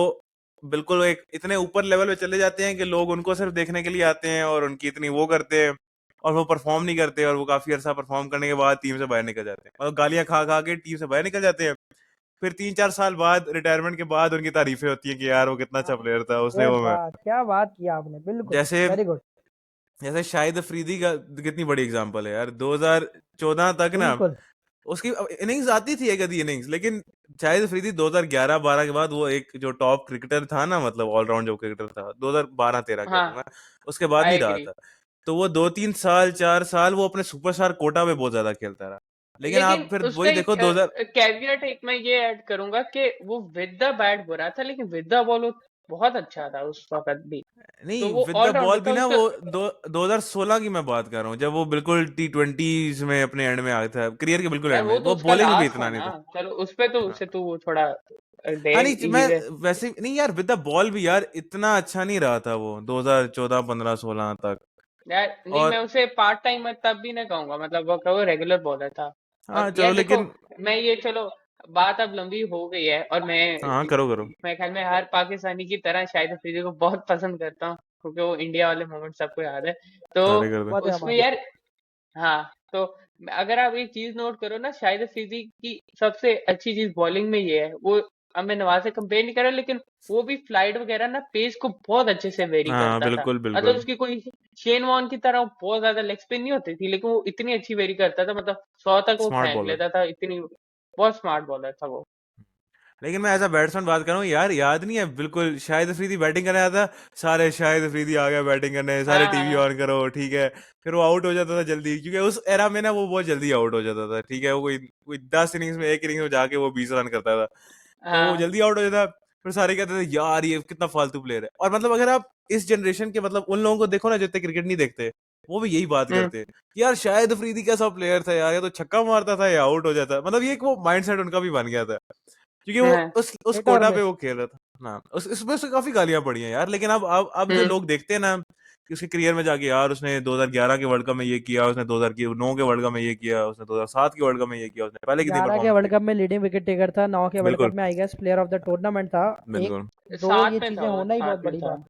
बिल्कुल एक इतने ऊपर लेवल पे चले जाते हैं कि लोग उनको सिर्फ देखने के लिए आते हैं और उनकी इतनी वो करते हैं, और वो परफॉर्म नहीं करते, और वो काफी अर्सा परफॉर्म करने के बाद टीम से बाहर निकल जाते हैं और गालियां खा खा के टीम से बाहर निकल जाते हैं। फिर 3-4 साल बाद रिटायरमेंट के बाद उनकी तारीफें होती हैं कि यार वो कितना अच्छा प्लेयर था, उसने क्या वो में बात क्या बात किया आपने, बिल्कुल जैसे वेरी गुड, जैसे शाहिद अफरीदी का कितनी बड़ी एग्जांपल है यार। 2014 तक ना बिल्कुल उसकी इनिंग्स आती थी एक आधी इनिंग्स, लेकिन शाहिद अफरीदी 2011-12 के बाद वो एक जो टॉप क्रिकेटर था ना, मतलब ऑलराउंड जो क्रिकेटर था 2012-13 कह रहा हूँ हाँ, मैं, उसके बाद आई नहीं रहा एग्री। था। तो वो 2-3 साल 4 साल वो अपने सुपरस्टार कोटा पे बहुत ज्यादा खेलता रहा, लेकिन लेकिन आप फिर उसका वही एक देखो 2000 कैवियट एक मैं ये ऐड करूंगा कि वो विद द बैट बुरा था, लेकिन विद द बॉल वो बहुत अच्छा था उस वक्त भी। तो नहीं, वो विद द ऑलराउंडर बॉल था भी ना, उसका। वो 2016 की मैं बात कर रहा हूँ, जब वो बिल्कुल T20s में अपने एंड में आ गया था, करियर के बिल्कुल यार एंड वो में, तो वो उसका बॉलिंग में भी लास्ट था इतना नहीं ना, था। चलो उस पे तो हाँ उसे तो वो थोड़ा हाँ, दे नहीं मैं इजी है। वैसे नहीं यार, विद द बॉल भी यार इतना अच्छा नहीं रहा था वो 2014-15-16 तक। यार नहीं, मैं और उसे पार्ट टाइम तब भी नहीं कहूंगा, मतलब वो कहो रेगुलर बॉलर था। हाँ और चलो, यार देखो, लेकिन मैं ये चलो बात अब लंबी हो गई है, और हाँ करो करो, मैं ख्याल में हर पाकिस्तानी की तरह शाहिद अफरीदी को बहुत पसंद करता हूँ, क्योंकि वो इंडिया वाले मोमेंट सबको याद है। तो सारे कर दे। बात है उसमें हमारी, यार, हाँ, तो अगर आप एक चीज नोट करो ना, शाहिद अफरीदी की सबसे अच्छी चीज बॉलिंग में ये है, वो अब मैं नवाज से कंपेयर नहीं कर रहा, लेकिन वो भी फ्लाइट वगैरह ना पेस को बहुत अच्छे से वेरी हाँ करता था। बिल्कुल मतलब बिल्कुल, उसकी कोई शेन वॉर्न की तरह बहुत ज्यादा लेग स्पिन नहीं होती थी, लेकिन वो इतनी अच्छी वेरी करता था, मतलब 100 तक वो स्मार्ट फेंक बॉलर। लेता था, इतनी बहुत स्मार्ट बॉलर था वो। लेकिन मैं एज अ बैट्समैन बात कर रहा हूँ यार, याद नहीं है बिल्कुल शाहिद अफरीदी बैटिंग करने आता, सारे शाहिद अफरीदी आ गया बैटिंग करने, सारे हाँ टीवी हाँ ऑन करो, ठीक है। फिर वो आउट हो जाता था जल्दी, क्योंकि उस एरा में ना वो बहुत जल्दी आउट हो जाता था, ठीक है। वो कोई कोई 10 इनिंग्स में एक इनिंग्स में जाके वो 20 रन करता था, तो वो हाँ। जल्दी आउट हो जाता। फिर सारे कहते थे यार ये कितना फालतू प्लेयर है। और मतलब अगर आप इस जनरेशन के मतलब उन लोगों को देखो ना जो इतने क्रिकेट नहीं देखते, वो भी यही बात हम्म करते हैं कि यार शाहिद अफरीदी कैसा प्लेयर था यार, ये तो छक्का मारता था या आउट हो जाता, मतलब ये एक वो माइंडसेट उनका भी बन गया था, क्योंकि वो हाँ, उस हिट और कोटा पे मिस, वो खेल रहा था ना। उस इसमें उससे काफी गालियां पड़ी हैं यार, लेकिन अब जो हम्म लोग देखते हैं ना कि उसके करियर में जाके यार उसने 2011 के वर्ल्ड कप में ये किया, उसने 2009 के वर्ल्ड कप में ये किया, उसने 2007 के वर्ल्ड कप में ये किया, उसने पहले कितनी 11 के परफॉर्मेंस वर्ल्ड की। कप में लीडिंग विकेट टेकर था, 9 के वर्ल्ड बिल्कुल कप में I guess player of the tournament था। एक बिल्कुल। दो साथ ये में था चीजें वो, होना ही बहुत साथ में बड़ी था। बात है।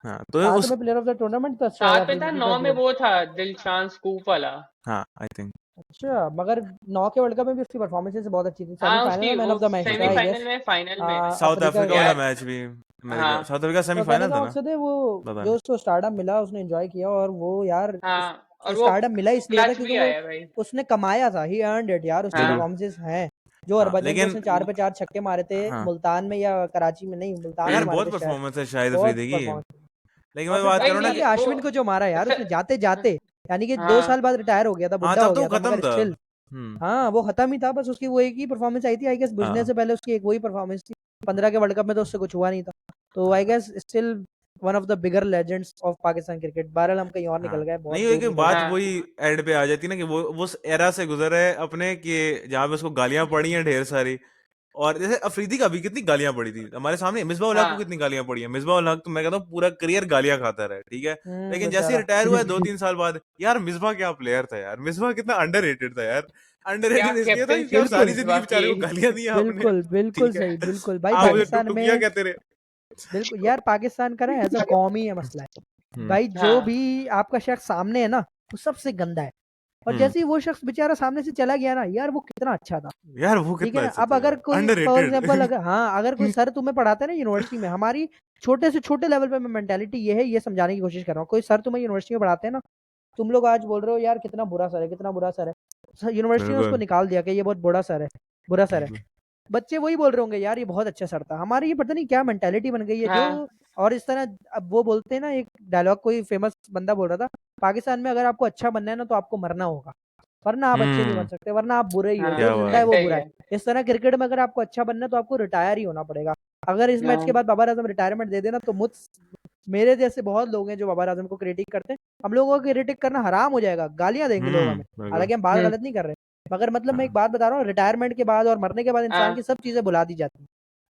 हाँ तो 7 उस में प्लेयर ऑफ द टूर्नामेंट तो अच्छा है साथ में था, अफरीदी का 9 में जो, वो था दिलशान स्कूप वाला। हाँ आई थिंक अच्छा मगर 9 के वर्ल्ड कप में भी उसकी परफॉर्मेंसेस बहुत अच्छी थी, हाँ, सेमीफाइनल उसकी में मैन वो ऑफ द मैच था आई सेमीफाइनल गेस, में, फाइनल में। साउथ अफ्रीका अफ्रीका के वाला साथ। यार, मैच भी मेरे हाँ ख्याल साउथ अफ्रीका तो कहने सेमीफाइनल का था ना, मकसद है वो पता जो नहीं। उसको स्टारडम मिला उसने एंजॉय किया, और वो यार हाँ, और उसे वो स्टारडम मिला इसलिए था क्लच क्योंकि भी वो आया भाई। उसने कमाया था, ही अर्नड इट यार, उसकी बिल्कुल। हाँ परफॉर्मेंसेस हैं। जो हाँ हरभजन को लेकिन उसने 4 पे 4 छक्के मारे थे हाँ मुल्तान में या कराची में, नहीं मुल्तान में यार मारे बहुत थे शायद, परफॉर्मेंस है शाहिद बहुत अफरीदी की, परफॉर्मेंस। लेकिन और मैं फिर बात भाई, करूँ ना जाते कि नहीं जाते वो अश्विन को जो मारा यार स, उसने जाते जाते, यानी कि 2 साल हाँ बाद रिटायर हो गया था, हाँ बुढ़ा तब हो तो वो गया था, खत्म मगर था। स्टिल हाँ वो खत्म ही था, बस उसकी वो एक ही परफॉर्मेंस आई थी आई गेस, बुझने हाँ से पहले उसकी एक वही परफॉर्मेंस थी। 15 के वर्ल्ड कप में तो उससे कुछ हुआ नहीं था, तो I guess still one of the bigger legends of Pakistan cricket. बहरहाल हम कहीं और हाँ, निकल गए, बहुत नहीं हुई दूर कि निकल गए। बात हाँ वही एंड पे आ जाती ना कि वो उस एरा से गुजर है अपने, कि जहाँ पे उसको गालियां पड़ी हैं ढेर सारी। और जैसे अफरीदी का भी कितनी गालियां पड़ी थी हमारे सामने, मिसबाह उल हक को हाँ। कितनी गालियां पड़ी हैं। मिसबाह उल हक तो मैं कहता हूँ पूरा करियर गालियां खाता रहा है, ठीक है। लेकिन जैसे ही बेचारा। रिटायर हुआ है 2-3 साल बाद, यार मिसबाह क्या प्लेयर था यार, मिसबाह कितना अंडररेटेड था यार। क्या अंडररेटेड इसलिए था क्योंकि कैप्टनसी आप थी सारी बिल्कुल जिंदगी मिसबाह की। बेचारे को गालियां दी आपने, बिल्कुल बिल्कुल ठीक है। सही, बिल्कुल भाई आप मुझे पाकिस्तान टुकटुकिया में, कहते रहे। बिल्कुल यार पाकिस्तान का ना एज अ कौम ही है मसला है हम्म भाई, जो हाँ भी आपका शख्स सामने है ना वो सबसे गंदा है, और हम्म जैसे ही वो शख्स बेचारा सामने से चला गया ना यार, वो कितना अच्छा था, यार वो ठीक है कितना ना। अच्छा अब था अगर यार, कोई फॉर एग्जांपल, अंडररेटेड। अगर हाँ अगर कोई सर तुम्हें पढ़ाता है ना यूनिवर्सिटी में, हमारी छोटे से छोटे लेवल पे मेंटेलिटी ये है, ये समझाने की कोशिश कर रहा हूँ, कोई सर तुम्हें यूनिवर्सिटी में पढ़ाते हैं ना, तुम लोग आज बोल रहे हो यार कितना बुरा सर है, कितना बुरा सर है, यूनिवर्सिटी ने उसको बिल्कुल निकाल दिया कि ये बहुत बुरा सर है, बुरा सर है, बिल्कुल। बच्चे वही बोल रहे होंगे यार ये बहुत अच्छा सर था। हमारी ये पता नहीं क्या मेंटालिटी बन गई है जो, हाँ और इस तरह अब वो बोलते हैं ना, एक डायलॉग कोई फेमस बंदा बोल रहा था, पाकिस्तान में अगर आपको अच्छा बनना है ना तो आपको मरना होगा, वरना आप अच्छे नहीं बन हम्म सकते, वरना आप बुरे ही हो, जो हाँ, क्या जिंदा बात है है। वो ऐसा ही बुरा है। है। इस तरह क्रिकेट में अगर आपको अच्छा बनना है तो आपको रिटायर ही होना पड़ेगा। अगर इस मैच के हाँ बाद बाबर आजम रिटायरमेंट दे देना तो मुझ मेरे जैसे बहुत लोग हैं जो बाबर आजम को क्रिटिक करते हैं, हम लोगों को क्रिटिक करना हराम हो जाएगा, गालियां देंगे लोग हमें, बिल्कुल। हालांकि हम बात हम्म गलत नहीं कर रहे, मगर मतलब मैं एक हाँ बात बता रहा हूँ, रिटायरमेंट के बाद और मरने के बाद इंसान हाँ। की सब चीजें भुला दी जाती हैं।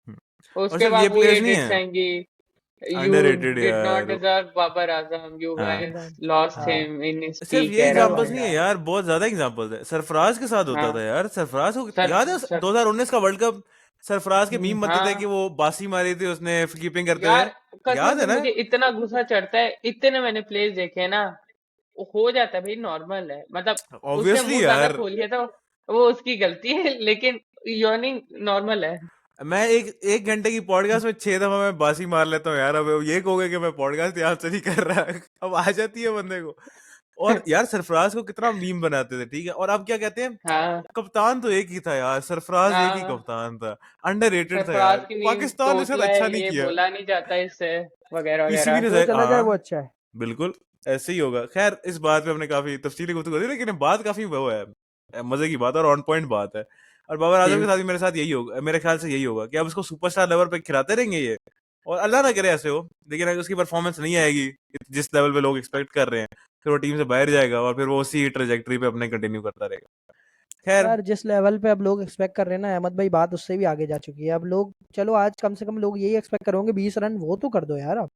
हम्म। और उसके सिर्फ ये बाद वो ये प्लेयर्स नहीं डिट्स है, आएंगी, यू अंडररेटेड डिड नॉट यार। डिजर्व बाबर आजम, यू हाँ गाइस लॉस्ट हाँ हिम इन हिज सिर्फ पीक ये एरा एग्जांपल्स नहीं है वगैरह। यार, बहुत ज्यादा एग्जांपल्स है। सरफराज के साथ होता हाँ था यार, सरफराज को सर याद है सर 2019 का वर्ल्ड कप, सरफराज के मीम बनते थे कि हाँ वो बासी मारी थी उसने कीपिंग करते हुए, यार, कसम याद से है ना। मुझे इतना गुस्सा चढ़ता है, इतने मैंने प्लेस देखे हैं ना, वो हो जाता है भाई, नॉर्मल है, मतलब उसने ऑब्वियसली मुंह ज्यादा यार, खोल लिया था। वो उसकी गलती है, लेकिन यॉर्निंग नॉर्मल है। मैं एक घंटे की पॉडकास्ट में 6 दफा मैं बासी मार लेता हूँ यार। अब ये कहोगे कि मैं पॉडकास्ट याद से नहीं कर रहा अब आ जाती है बंदे को। और यार सरफराज को कितना मीम बनाते थे, ठीक है, और अब क्या कहते हैं, हाँ कप्तान तो एक ही था यार, सरफराज एक ही हाँ, कप्तान था, अंडररेटेड था सरफराज यार, की मीम पाकिस्तान ने शायद तोतला अच्छा है, नहीं ये किया। बोला नहीं जाता इससे, वगैरह पीसीबी वगैरह। ने जो चला जाए वो हाँ अच्छा है। बिल्कुल ऐसे ही होगा। खैर इस बात पे हमने काफी तफसीली गुफ्तगू की, लेकिन बात काफी वो है, मजे की बात है और ऑन पॉइंट बात है। और बाबर आजम के साथ भी मेरे साथ यही होगा, मेरे ख्याल से यही होगा कि अब उसको सुपरस्टार लेवल पे खिलाते रहेंगे ये, और अल्लाह ना करे ऐसे हो, लेकिन अगर उसकी परफॉर्मेंस नहीं आएगी जिस लेवल पे लोग एक्सपेक्ट कर रहे हैं, फिर वो टीम से बाहर जाएगा और फिर वो उसी ट्रेजेक्टरी पे अपने कंटिन्यू करता रहेगा। खैर यार जिस लेवल पे अब लोग एक्सपेक्ट कर रहे हैं ना अहमद भाई, बात उससे भी आगे जा चुकी है। अब लोग, चलो आज कम से कम लोग यही एक्सपेक्ट करोगे 20 रन वो तो कर दो यार अब।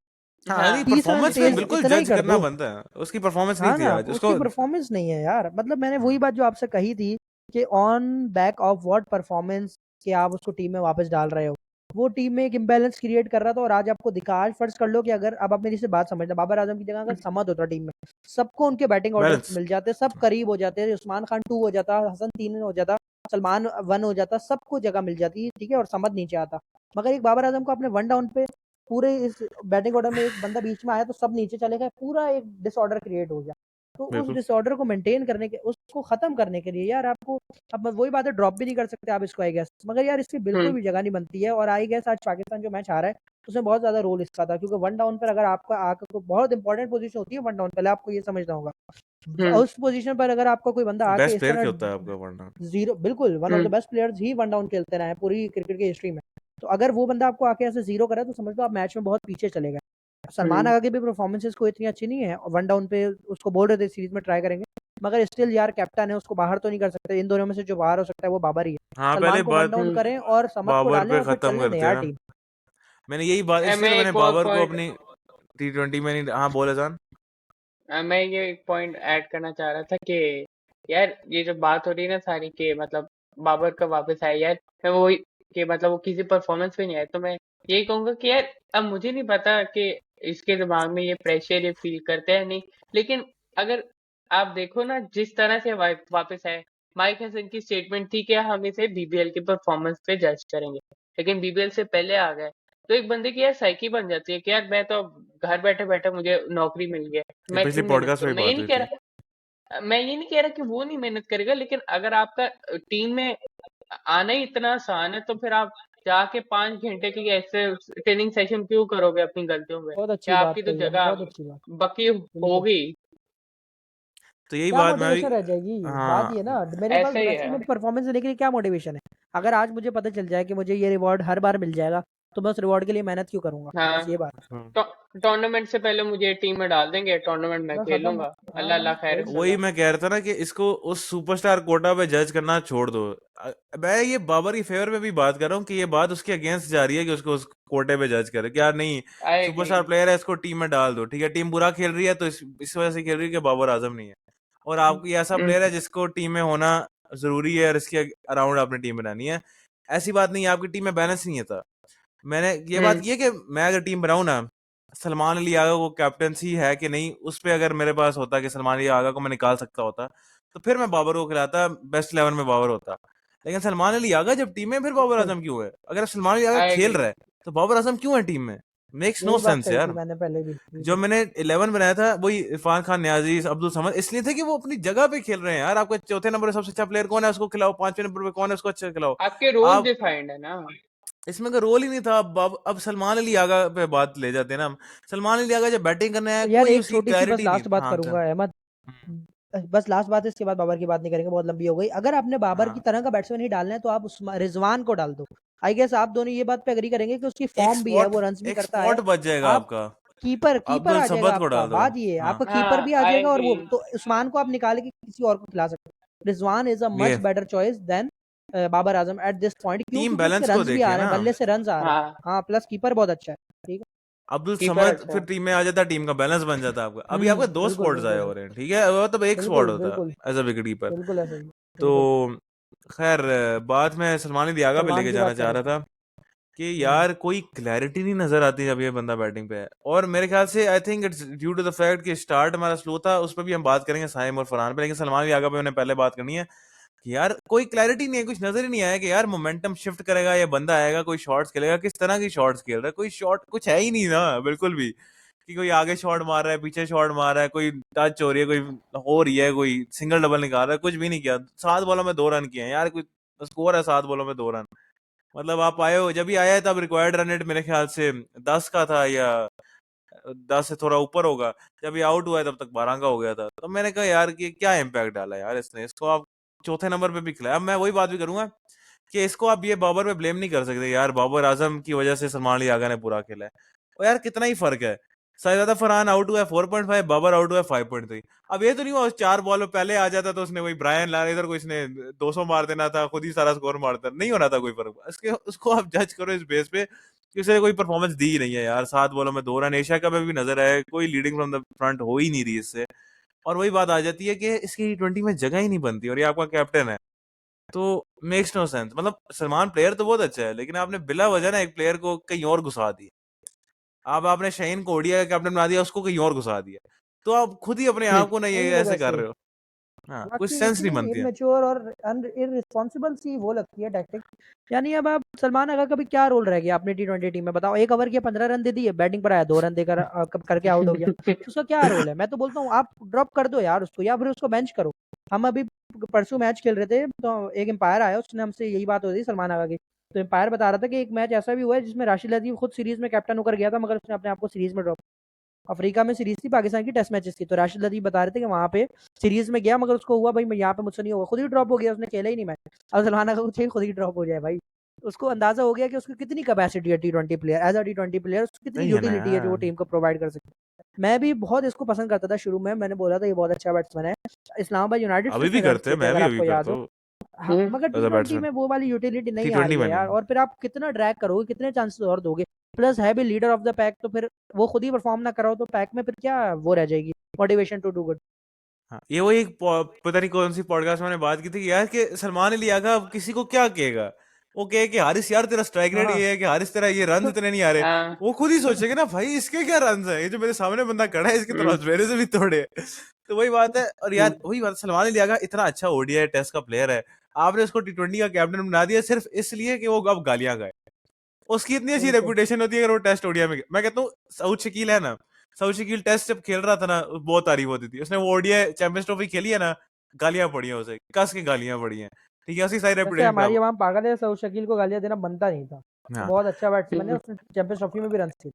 हाँ नहीं, हाँ 30 रन परफॉर्मेंस पे इसमें, तेज बिल्कुल इतना ही जज कर करना दो। बनता है, उसकी परफॉर्मेंस नहीं हाँ थी ना, आज उसकी उसको। परफॉर्मेंस नहीं है यार। मतलब मैंने वही बात जो आपसे कही थी कि on back of what performance के आप उसको टीम में वापस डाल रहे हो, वो टीम में एक इम्बैलेंस क्रिएट कर रहा था और आज आपको दिखा। आज फर्ज कर लो कि अगर, अब आप मेरी से बात समझना, बाबर आजम की जगह अगर समद होता टीम में, सबको उनके बैटिंग ऑर्डर बैलेंस। मिल जाते, सब करीब हो जाते, उस्मान खान 2 हो जाता, हसन 3 हो जाता, सलमान 1 हो जाता, सबको जगह मिल जाती, ठीक है, और समद नीचे आता। मगर एक बाबर आजम को आपने 1 डाउन पे पूरे इस बैटिंग ऑर्डर में एक बंदा बीच में आया तो सब नीचे चले गए, पूरा एक डिसऑर्डर क्रिएट हो गया। तो उस बिल्कुल। डिसऑर्डर को मेंटेन करने के, उसको खत्म करने के लिए यार आपको, अब वही बात है, ड्रॉप भी नहीं कर सकते आप इसको आई गेस, मगर यार इसकी बिल्कुल हम्म भी जगह नहीं बनती है। और आई गेस आज पाकिस्तान जो मैच आ रहा है उसमें बहुत ज्यादा रोल इसका था, क्योंकि 1 डाउन पर अगर आपका आकर को बहुत इंपॉर्टेंट पोजीशन होती है 1 डाउन, पहले आपको ये समझना होगा। हम्म उस पोजीशन पर अगर आपका कोई बंदा आके बेस्ट इस प्लेयर तरह क्या होता है आपका वरना। जीरो, बिल्कुल one of the hmm best players he 1 down खेलते रहे हैं पूरी क्रिकेट की हिस्ट्री में। तो अगर वो बंदा आपको आके ऐसे जीरो करे तो समझ लो आप मैच में बहुत पीछे चले गए। सलमान हम्म आगा की भी परफॉर्मेंसेस को इतनी अच्छी नहीं है, 1 डाउन पे उसको बोल रहे थे सीरीज में ट्राई करेंगे, मगर स्टिल यार कैप्टन है, उसको बाहर तो नहीं कर सकते। इन दोनों में से जो बाहर हो सकता है वो बाबर ही है। हाँ पहले सलमान को 1 बात डाउन हम्म करें और समत को बाबर डालें पे और फिर खत्म चलने दें करते हैं यार ना। टीम। मैंने यही बात, इसलिए मैं तो मैंने एक और बाबर को पॉइंट, अपनी T20 में नहीं, हाँ बोले जान। मैं ये एक पॉइंट ऐड करना चाह रहा था कि यार ये जो बात हो रही है ना सारी के मतलब बाबर का वापस आया यार, मैं वही कि मतलब वो किसी परफॉर्मेंस पे नहीं आया, तो मैं यही कहूंगा कि यार अब मुझे नहीं पता कि इसके दिमाग में ये प्रेशर ये फील करते हैं नहीं, लेकिन अगर आप देखो ना जिस तरह से वापस आए, माइक हसन की स्टेटमेंट थी कि हम इसे बीबीएल की परफॉर्मेंस पे जज करेंगे, लेकिन बीबीएल से पहले आ गए। तो एक बंदे की यार साइकी बन जाती है कि यार मैं तो घर बैठे बैठे मुझे नौकरी मिल गई है, ये मैं पिछली क्यों मेहनत पॉडकास्ट में करूं। ही बात हुई थी। मैं ये नहीं कह रहा कि वो नहीं मेहनत करेगा, लेकिन अगर आपका टीम में आना ही इतना आसान है तो फिर आप जाके 5 घंटे की ऐसे ट्रेनिंग सेशन क्यों करोगे अपनी गलतियों पे, बहुत अच्छी या बात आपकी तो कही है, जगह बहुत अच्छी बात। बकी बिल्कुल। होगी। तो यही क्या बात मैं भी। मोटिवेशन रह जाएगी, बात ये हाँ ना, मेरे पास ऐसा ही वैसे है। मेरी परफॉर्मेंस देने के लिए क्या मोटिवेशन है। अगर आज मुझे पता चल जाए कि मुझे ये रिवॉर्ड हर बार मिल जाएगा तो मैं उस रिवॉर्ड के लिए मेहनत क्यों करूंगा, हाँ बस ये बात है। हाँ। टूर्नामेंट से पहले मुझे टीम में डाल देंगे, टूर्नामेंट में बस खेल खत्म। लूंगा, अल्लाह हाँ अल्लाह खैर वही। वही इंशाल्लाह। मैं कह रहा था ना कि इसको उस सुपरस्टार कोटा पे जज करना छोड़ दो। मैं ये बाबर की फेवर में भी बात कर रहा हूँ कि ये बात उसके अगेंस्ट जा रही है कि उसको उस कोटे पे जज करे, क्या नहीं, आई एग्री। सुपरस्टार प्लेयर है इसको टीम में डाल दो, ठीक है, टीम बुरा खेल रही है तो इस वजह से खेल रही है कि बाबर आजम नहीं है, और आपको ये ऐसा प्लेयर है जिसको टीम में होना जरूरी है और इसके अराउंड आपने टीम बनानी है। ऐसी बात नहीं है आपकी टीम में बैलेंस नहीं है था। मैंने ये बात की है कि मैं अगर टीम बनाऊं ना, सलमान अली आगा को कैप्टनसी है कि नहीं, उस पे अगर मेरे पास होता कि सलमान अली आगा को मैं निकाल सकता होता तो फिर मैं बाबर को खिलाता, बेस्ट 11 में बाबर होता। लेकिन सलमान अली आगा जब टीम में, फिर बाबर बिल्कुल आजम क्यों है? अगर सलमान अली आगा आई खेल एग्री। रहा है तो बाबर आजम क्यों है टीम में? मेक्स नो यही बात सेंस कही थी यार। मैंने पहले भी, जो बिल्कुल। मैंने 11 बनाया था वही इरफान खान, न्याजी, अब्दुल समद, इसलिए थे कि वो अपनी जगह पे खेल रहे हैं यार। आपके चौथे नंबर पे सबसे अच्छा प्लेयर कौन है, उसको खिलाओ, 5वें नंबर पे कौन है, उसको अच्छा खिलाओ। आपके रोल आप, डिफाइंड है ना। इसमें का रोल ही नहीं था। अब सलमान अली आगा पे बात ले जाते हैं ना हम। सलमान अली आगा जब बैटिंग करने आया यार कोई एक उसकी छोटी सी बस क्लैरिटी नहीं। लास्ट बात हाँ चल। करूंगा अहमद, बस लास्ट बात है, इसके बाद बाबर की बात नहीं करेंगे, बहुत लंबी हो गई। अगर आपने बाबर की हाँ तरह का बैट्समैन ही डालना है तो आप उस रिजवान को डाल दो। आई गेस आप दोनों ये बात पे एग्री करेंगे कि उसकी एक फॉर्म भी है, स्पॉट, वो रन्स भी एक करता स्पॉट है। बच जाएगा आप आपका। कीपर कीपर अब्दुल आ जाएगा समद को आपका, डाल दो। बात ये है, हाँ आपका कीपर हाँ भी आ आई जाएगा और एग्री। वो तो उस्मान को आप निकाल के किसी और को खिला सकते हैं। रिजवान इज अ मच ये better choice than Babar Azam at this point, क्यों? टीम क्योंकि उसके बैलेंस को रन्स भी आ देखिए रहे ना। हैं, बल्ले से रन्स आ रहे हैं। हाँ हाँ, प्लस कीपर बहुत अच्छा है। ठीक अब्दुल कीपर समद अच्छा फिर है। टीम में आ जाता, टीम का बैलेंस बन जाता आपका। है। अभी आपके दो बिल्कुल स्पॉट्स आए बिल्कुल हो रहे हैं, ठीक है, वो तो एक स्पॉट बिल्कुल होता बिल्कुल एज अ विकेट कीपर। बिल्कुल ऐसा ही है, तो बिल्कुल। खैर बात मैं सलमान अली आगा पे सलमान लेके की जाना बात कर चाह रहे रहा थे। था कि यार कोई क्लैरिटी नहीं नजर आती जब ये बंदा बैटिंग पे है। और मेरे ख्याल से I think it's due to the fact कि स्टार्ट हमारा स्लो था, उस पर भी हम बात करेंगे साइम और फरहान पे, लेकिन सलमान अली आगा पे मैंने पहले बात करनी है कि यार कोई क्लैरिटी नहीं है, कुछ नजर ही नहीं आया कि यार मोमेंटम शिफ्ट करेगा, ये बंदा आएगा, कोई शॉट्स खेलेगा, किस तरह की शॉट्स खेल रहा है, कोई शॉट कुछ है ही नहीं ना बिल्कुल भी, कि कोई आगे शॉट मार रहा है, पीछे शॉट मार रहा है, कोई टच हो रही है, कोई हो रही है, कोई सिंगल डबल निकाल रहा है, कुछ भी नहीं किया। 7 बॉलों में 2 रन किए हैं यार, कुछ स्कोर है 7 बॉलों में 2 रन। मतलब आप आए हो, जब भी आया है तब रिक्वायर्ड रन रेट मेरे ख्याल से 10 का था, या 10 से थोड़ा ऊपर होगा। जब ये आउट हुआ है तब तक 12 का हो गया था। तो मैंने कहा यार कि क्या इम्पैक्ट डाला यार इसने, इसको आप चौथे नंबर पे भी खिलाया। अब मैं वही बात भी करूंगा कि इसको आप ये बाबर पे ब्लेम नहीं कर सकते यार, बाबर आजम की वजह से सलमान अली आगा ने पूरा खेला है। और यार कितना ही फर्क है, शाहजादा फरहान आउट हुआ है 4.5, बाबर आउट हुआ है 5.3। अब ये तो नहीं हुआ 4 बॉल पहले आ जाता तो उसने वही ब्रायन लारा इधर को इसने 200 मार देना था, खुद ही सारा स्कोर मारता, नहीं होना था कोई फर्क। इसके उसको आप जज करो इस बेस पे कि उसने कोई परफॉर्मेंस दी ही नहीं है यार। 7 बॉलों में 2 रन, एशिया कप में भी नजर आया, कोई लीडिंग फ्रॉम द फ्रंट हो ही नहीं रही इससे। और वही बात आ जाती है कि इसकी T20 में जगह ही नहीं बनती, और ये आपका कैप्टन है, तो मेक्स नो सेंस। मतलब सलमान प्लेयर तो बहुत अच्छा है, लेकिन आपने बिला वजह ना एक प्लेयर को कहीं और घुसा दिया। अब आपने शहीन को ओडीआई का कैप्टन बना दिया, उसको कहीं और घुसा दिया, तो आप खुद ही अपने आप को ना ये वही ऐसे वजह कर से रहे हो। हाँ, कुछ बाकी सेंस नहीं इतनी बनती है। इमेच्योर और इररिस्पॉन्सिबल सी वो लगती है टैक्टिक। यानी अब आप सलमान अगर कभी क्या रोल रह गया अपनी T20 टीम में, बताओ। 1 ओवर के 15 रन दे दिए, बैटिंग पर आया 2 रन देकर करके आउट हो गया, तो उसका क्या रोल है? मैं तो बोलता हूँ आप ड्रॉप कर दो यार उसको, या फिर उसको बेंच करो। हम अभी परसों मैच खेल रहे थे, तो एक एम्पायर आया, उसने हमसे यही बात हो रही सलमान आगा की। तो एम्पायर बता रहा था कि एक मैच ऐसा भी हुआ है जिसमें राशिद लतीफ खुद सीरीज में कैप्टन होकर गया था, मगर उसने अपने आप को सीरीज में ड्रॉप। अफ्रीका में सीरीज थी पाकिस्तान की, टेस्ट मैचेस थी, तो राशिद लतीफ बता रहे थे कि वहां पे सीरीज में गया, मगर उसको हुआ भाई मैं यहाँ पे मुझसे नहीं होगा, खुद ही ड्रॉप हो गया, उसने खेला ही नहीं मैच। अब सलमान अगर चाहिए खुद ही ड्रॉप हो जाए भाई, उसको अंदाजा हो गया कि उसकी कितनी कैपेसिटी है T20 player, as a T20 player उसकी कितनी नहीं है ना यूटिलिटी है जो वो यार, टीम को प्रोवाइड कर सकता है। मैं भी बहुत इसको पसंद करता था शुरू में, मैंने बोला था ये बहुत अच्छा बैट्समैन है, इस्लामाबाद यूनाइटेड से अभी भी इसने रन करते हैं, किए थे मैं अगर भी अभी आपको याद करता हो। हूँ हाँ, मगर एज अ T20 बैट्समैन। में वो वाली यूटिलिटी नहीं आ T20 रही है में यार, नहीं। और फिर आप कितना ड्रैग करोगे, कितने चांसेस और दोगे? प्लस है भी लीडर ऑफ द पैक, तो फिर वो खुद ही परफॉर्म ना करो तो पैक में फिर क्या वो रह जाएगी मोटिवेशन टू डू गुड। हाँ, ये वही पता नहीं कौन सी पॉडकास्ट में मैंने बात की थी कि यार कि सलमान अली आगा अब किसी को क्या कहेगा। वो कहे कि हारिस यार तेरा स्ट्राइक रेट हाँ ये है, कि हारिस तेरा ये रन इतने नहीं आ रहे। हाँ। वो खुद ही सोचेगा ना भाई इसके क्या रन है, ये जो मेरे सामने बंदा खड़ा है इसके तो हम्म, मेरे से भी थोड़े हैं। तो वही बात है। और हम्म, यार वही बात, सलमान अली आगा इतना अच्छा ओडीआई टेस्ट का प्लेयर है, आपने उसको T20 का कैप्टन बना दिया सिर्फ इसलिए कि वो अब गालियां गाए। उसकी इतनी अच्छी वही तो। रेपुटेशन होती है अगर वो टेस्ट ओडीआई में। मैं कहता हूँ सऊद शकील है ना, सऊद शकील टेस्ट जब खेल रहा था ना बहुत तारीफ होती थी, उसने वो ओडीआई चैंपियंस ट्रॉफी खेली है ना, गालियां पड़ी हैं उसे, कस की गालियां पड़ी हैं, ठीक है, उसकी सारी वैसे रेपुटेशन हमारी खराब। आवाम पागल है, सऊद शकील को गालियां देना बनता नहीं था, वो हाँ। बहुत अच्छा बैट्समैन है, हम्म, उसने चैंपियंस ट्रॉफी में भी रन किए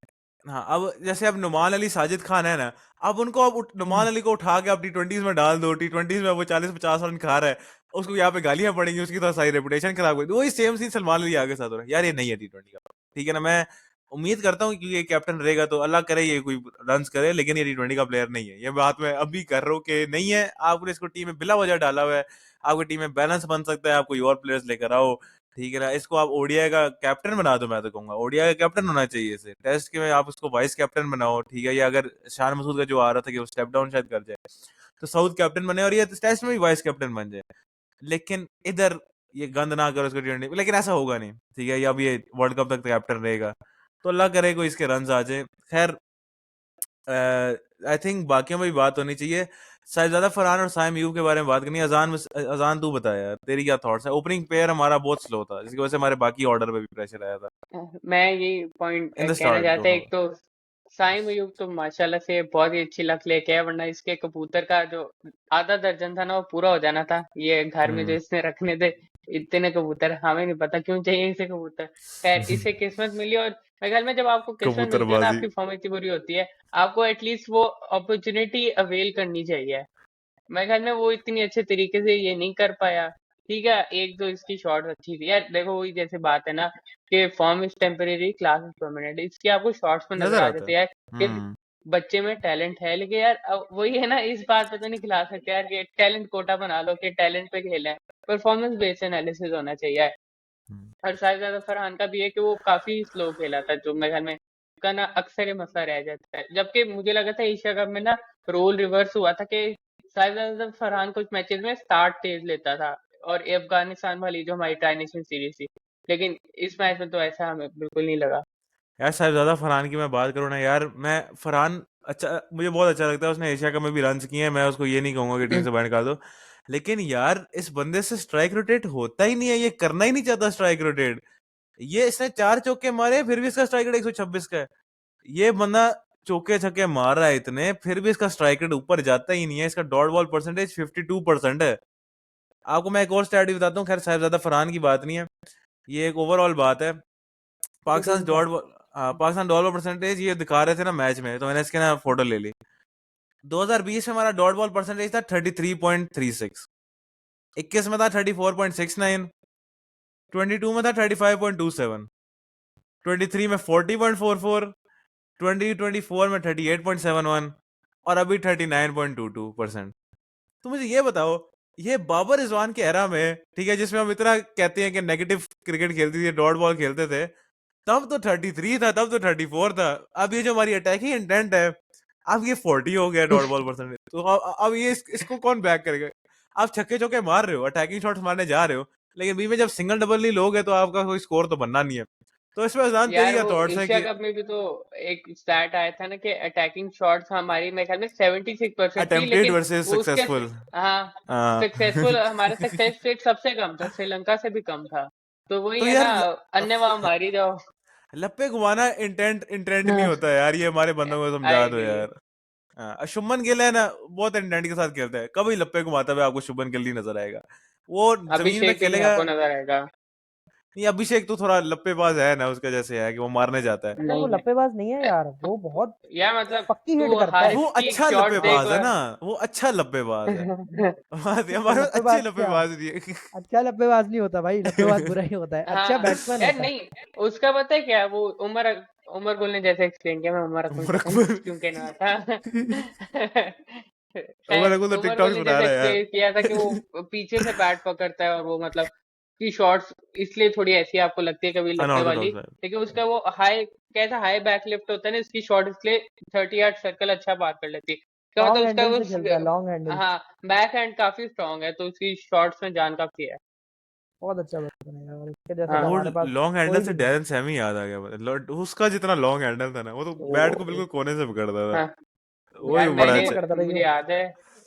हाँ, अब जैसे अब नुमान अली साजिद खान है ना, अब उनको अब थे। नुमान अली को उठा के अब T20 में डाल दो, T20 में वो 40-50 रन खा रहा है, उसको यहाँ पे गालियां पड़ेंगी, उसकी तो सारी रेपुटेशन खराब हुई। वही सेम सीन सलमान अली आगे साथ हो रहा है यार, ये नहीं है T20 का, ठीक है ना। मैं उम्मीद करता हूँ कि ये कैप्टन रहेगा तो अल्लाह करे ये कोई रन करे, लेकिन ये T20 का प्लेयर नहीं है। ये बात मैं अभी कर रहा हूँ कि नहीं है। आपने इसको टीम में बिला वजह डाला हुआ है, आपकी टीम में बैलेंस बन सकता है, आप कोई और प्लेयर्स लेकर आओ, ठीक है ना। इसको आप ओडीआई का कैप्टन बना दो, मैं तो कहूंगा ओडीआई का कैप्टन होना चाहिए इसे। टेस्ट के में आप उसको वाइस कैप्टन बनाओ, ठीक है। या अगर शान मसूद का जो आ रहा था कि वो स्टेप डाउन शायद कर जाए, तो साउथ कैप्टन बने और ये टेस्ट में भी वाइस कैप्टन बन जाए। लेकिन इधर ये गंद ना करो इसको T20, लेकिन ऐसा होगा नहीं, ठीक है। या अब ये वर्ल्ड कप तक कैप्टन रहेगा, तो अल्लाह करे कोई इसके रन आ जाए। खैर, आई थिंक बाकियों में भी बात होनी चाहिए। साहिबजादा फरहान और साइम यूब के बारे में बात करनी है। अजान तू बता यार, तेरी क्या थॉट्स है? ओपनिंग पेयर हमारा बहुत स्लो था, जिसकी वजह से हमारे बाकी ऑर्डर पे भी प्रेशर आया था मैं यही पॉइंट इन द कहना स्टार्ट चाहता दो। है। हाँ। एक तो साइम अयूब तो माशाल्लाह से बहुत ही अच्छी लक लेके है, वरना इसके कबूतर का जो आधा दर्जन था ना वो पूरा हो जाना था। ये घर में जो हम्म। इसने रखने थे इतने कबूतर, हमें नहीं पता क्यों चाहिए इसे कबूतर। खैर, इसे किस्मत मिली, और मेरे ख्याल में जब आपको किस्मत मिलती है ना, कबूतरबाजी। आपकी फॉर्म इतनी बुरी होती है, आपको एटलीस्ट वो अपॉर्चुनिटी अवेल करनी चाहिए। मेरे ख्याल में वो इतनी अच्छे तरीके से ये नहीं कर पाया। ठीक है, एक दो इसकी शॉट अच्छी थी यार। देखो वही जैसे बात है ना कि form is temporary, class is permanent, इसकी आपको शॉट्स में नजर नजर आ आता जाते है। हैं यार कि हम्म। बच्चे में टैलेंट है। लेकिन यार अब वही है ना, इस बात पे तो नहीं खिला सकते यार कि टैलेंट कोटा बना लो कि टैलेंट पे खेले हैं। परफॉर्मेंस बेस्ड एनालिसिस होना चाहिए। हम्म। और शायद फरहान का भी है कि वो काफी स्लो खेला था, जो मेरे ख्याल में का ना अक्सर ये मसला रह जाता है। जबकि मुझे लगा था एशिया कप में ना रोल रिवर्स हुआ था कि शायद फरहान कुछ मैचेस में स्टार्ट तेज लेता था, और ये अफगानिस्तान वाली जो हमारी ट्राई नेशन सीरीज थी। लेकिन इस मैच में तो ऐसा हमें बिल्कुल नहीं लगा। यार साहिबजादा फरहान की मैं बात करूँ ना यार, मैं फरहान अच्छा, मुझे बहुत अच्छा लगता है, उसने एशिया कप में भी रन किए हैं, मैं उसको ये नहीं कहूंगा कि टीम से बाहर निकाल दो। लेकिन यार इस बंदे से स्ट्राइक रोटेट होता ही नहीं है, ये करना ही नहीं चाहता स्ट्राइक रोटेट। ये इसने 4 चौके मारे फिर भी इसका स्ट्राइक रेट 126 का है। ये बंदा चौके छक्के मार रहा है इतने, फिर भी इसका स्ट्राइक रेट ऊपर जाता ही नहीं है। इसका डॉट बॉल परसेंटेज 52% है। आपको मैं एक और स्टैट भी बताता हूँ, खैर साहिबजादा फरहान की बात नहीं है, ये एक ओवरऑल बात है। Pakistan dot Pakistan dot ball percentage ये दिखा रहे थे ना मैच में, तो मैंने इसके ना फोटो ले ली। 2020 में हमारा डॉट बॉल परसेंटेज था 33.36, 21 में था 34.69, 22 में था 35.27, 23 में 40.44, 2024 में 38.71 और अभी 39.22%। तो मुझे ये बताओ, ये बाबर रिजवान के एरा में, ठीक है, जिसमें हम इतना कहते हैं कि नेगेटिव क्रिकेट खेलती थी, डॉट बॉल खेलते थे, तब तो 33 था, तब तो 34 था। अब ये जो हमारी अटैकिंग इंटेंट है, अब ये 40 हो गया डॉट बॉल परसेंटेज। तो अब ये इसको कौन बैक करेगा? आप छक्के चौके मार रहे हो, अटैकिंग शॉट्स मारने जा रहे हो, लेकिन बीच में जब सिंगल डबल नहीं लोगे तो आपका कोई स्कोर तो बनना नहीं है। तो इसमें अजान तेरी यार क्या वो थॉट्स है एशिया कि कप में भी तो एक स्टैट आया था ना कि अटैकिंग शॉट्स हमारी मेरे ख्याल में 76% थी, अटेम्प्टेड लेकिन वर्सेस वो उसके सक्सेसफुल? हाँ सक्सेसफुल, हमारा सक्सेस रेट सबसे कम था, श्रीलंका से भी कम था। तो वही तो है यार ना, अन्य वहां मारी जाओ। लप्पे घुमाना इंटेंट इंटेंट नहीं होता यार, ये हमारे बंदों को समझा आई दो एग्री। यार। शुभमन गिल है ना, बहुत इंटेंट के साथ खेलता है, कभी लप्पे घुमाता हुआ आपको शुभमन गिल नहीं नजर आएगा। वो जमीन पे अभिषेक भी नहीं खेलेगा। आपको नजर आएगा। नहीं, अभिषेक तो थोड़ा लप्पेबाज है ना, उसका जैसे है कि वो मारने जाता है। यार वो नहीं है लप्पेबाज नहीं है यार, वो बहुत यार, मतलब पक्की हिट तू करता है। हर वो पीक अच्छा शॉट देख लप्पेबाज है ना, वो अच्छा लप्पेबाज है। हमारे पास अच्छे लप्पेबाज क्या, लप्पेबाज नहीं है। अच्छा लप्पेबाज नहीं होता भाई, लप्पेबाज बुरा ही होता है, अच्छा हाँ बैट्समैन यार होता है। नहीं, उसका पता है क्या, वो उमर उमर गुल ने जैसे एक्सप्लेन किया, मैं उमर अकुल को उमर अकबर। क्यों कहना था। उमर खैर, अकबर तो उमर टिकटॉक गुल ने बना जैसे रहा है यार। एक्सप्लेन किया था कि वो पीछे से बैट पकड़ता है, और वो मतलब की शॉट्स इसलिए थोड़ी ऐसी आपको लगती है कभी लप्पे वाली, अनऑर्थोडॉक्स है। लेकिन उसका वो हाई, कैसा हाई बैक लिफ्ट होता है ना, इसकी शॉट इसलिए 30 यार्ड सर्कल अच्छा पार कर लेती है। इसका लॉन्ग मतलब उसका हैंडल वो से खेलता है, लॉन्ग हैंडल। हाँ, बैक हैंड काफी स्ट्रांग है, तो उसकी शॉट्स में जान काफी है। बहुत अच्छा बैट्समैन है यार, उसके जैसा तो हाँ वो हमारे पास लॉन्ग हैंडल कोई से भी नहीं। डैरेन सैमी याद आ गया उसका जितना लॉन्ग हैंडल था ना, वो तो बैट को बिल्कुल कोने से पकड़ता था। हाँ वो भी यार, बड़ा यूं मैंने अच्छा। पकड़ता था, मुझे यूं। याद है,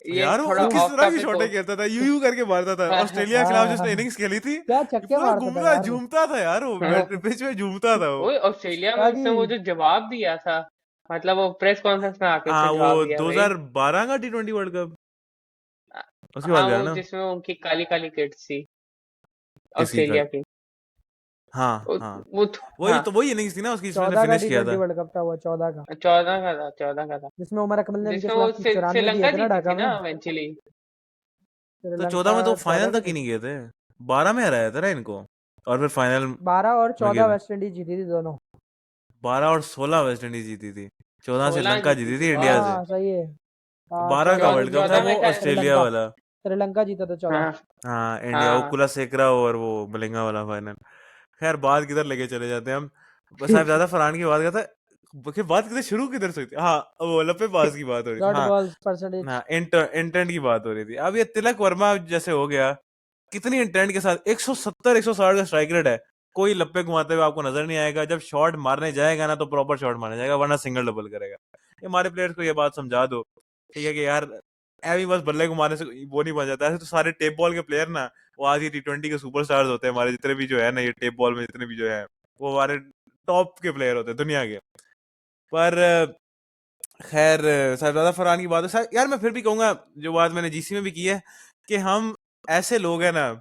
ये यार वो थोड़ा किस ऑफ तरह की टॉपिक हो। शॉटें खेलता था, यू करके मारता था। ऑस्ट्रेलिया के खिलाफ जिसने हाँ, इनिंग्स खेली थी, क्या छक्के पूरा मारता था घूमता यार वो। झूमता था यार, वो पिच में झूमता था वो। वो ऑस्ट्रेलिया में ताकि उसने वो जो जवाब दिया था, मतलब वो प्रेस कॉन्फ्रेंस में आके उसने हाँ, वो जवाब दिया भाई। 2012 का T20 वर्ल्ड कप, उसकी बात हाँ, कर रहे वो हैं ना? जिसमें उनकी काली काली किट्स थी, किसी का? ऑस्ट्रेलिया की। हाँ वो, हाँ, वो वही हाँ, तो वही इनिंग्स थी ना उसकी, जिसमें उसने 14 का फिनिश किया T20 था। वर्ल्ड कप था वो, 14 का, 14 का था, 14 का था, जिसमें उमर अकमल ने उनके जिसमें वो खिलाफ 94 दिए श्रीलंका थे ना जीती ढाका थी में। ना इवेंचुअली। तो 14 श्रीलंका में तो 14 फाइनल में तक ही जीती, नहीं गए थे, 12 में हराया था ना इनको, और फिर फाइनल 12 और में गए 14 थे। वेस्ट इंडीज जीती थी दोनों। 12 और 16 वेस्ट इंडीज जीती थी, 14 16 श्रीलंका जीती जीती थी थी इंडिया यार। से। हाँ सही है। हाँ 12 का 14 वर्ल्ड कप था 14 वो, में का। ऑस्ट्रेलिया श्रीलंका, वाला। श्रीलंका जीता था 14। हाँ हाँ, इंडिया वो हाँ। कुलशेखरा और वो मलिंगा वाला फाइनल। खैर बात किधर लेके चले जाते हैं हम, बस साहब ज्यादा फरहान की बात करता है कि बात किधर शुरू किधर से हुई थी, हाँ वो लप्पे पास की बात हो रही थी, डॉट हाँ बॉल परसेंटेज। हाँ, इंटेंट की बात हो रही थी। अब ये तिलक वर्मा जैसे हो गया, कितनी इंटेंट के साथ 170 160 का स्ट्राइक रेट है, कोई लप्पे घुमाते हुए आपको नजर नहीं आएगा। जब शॉट मारने जाएगा ना तो प्रॉपर शॉट मारने जाएगा, वरना सिंगल डबल करेगा। ये हमारे प्लेयर्स को ये बात समझा दो, ठीक है, कि यार ऐवी बस बल्ले घुमाने से वो नहीं बन जाता। ऐसे तो सारे टेप बॉल के प्लेयर ना, वो आज ये T20 के सुपरस्टार्स होते हैं हमारे, जितने भी जो है ना ये टेप बॉल में जितने भी जो है, वो हमारे टॉप के प्लेयर होते हैं दुनिया के। पर खैर साहिबजादा फरहान की बात है यार, मैं फिर भी कहूंगा जो बात मैंने जीसी में भी की है, कि हम ऐसे लोग हैं ना,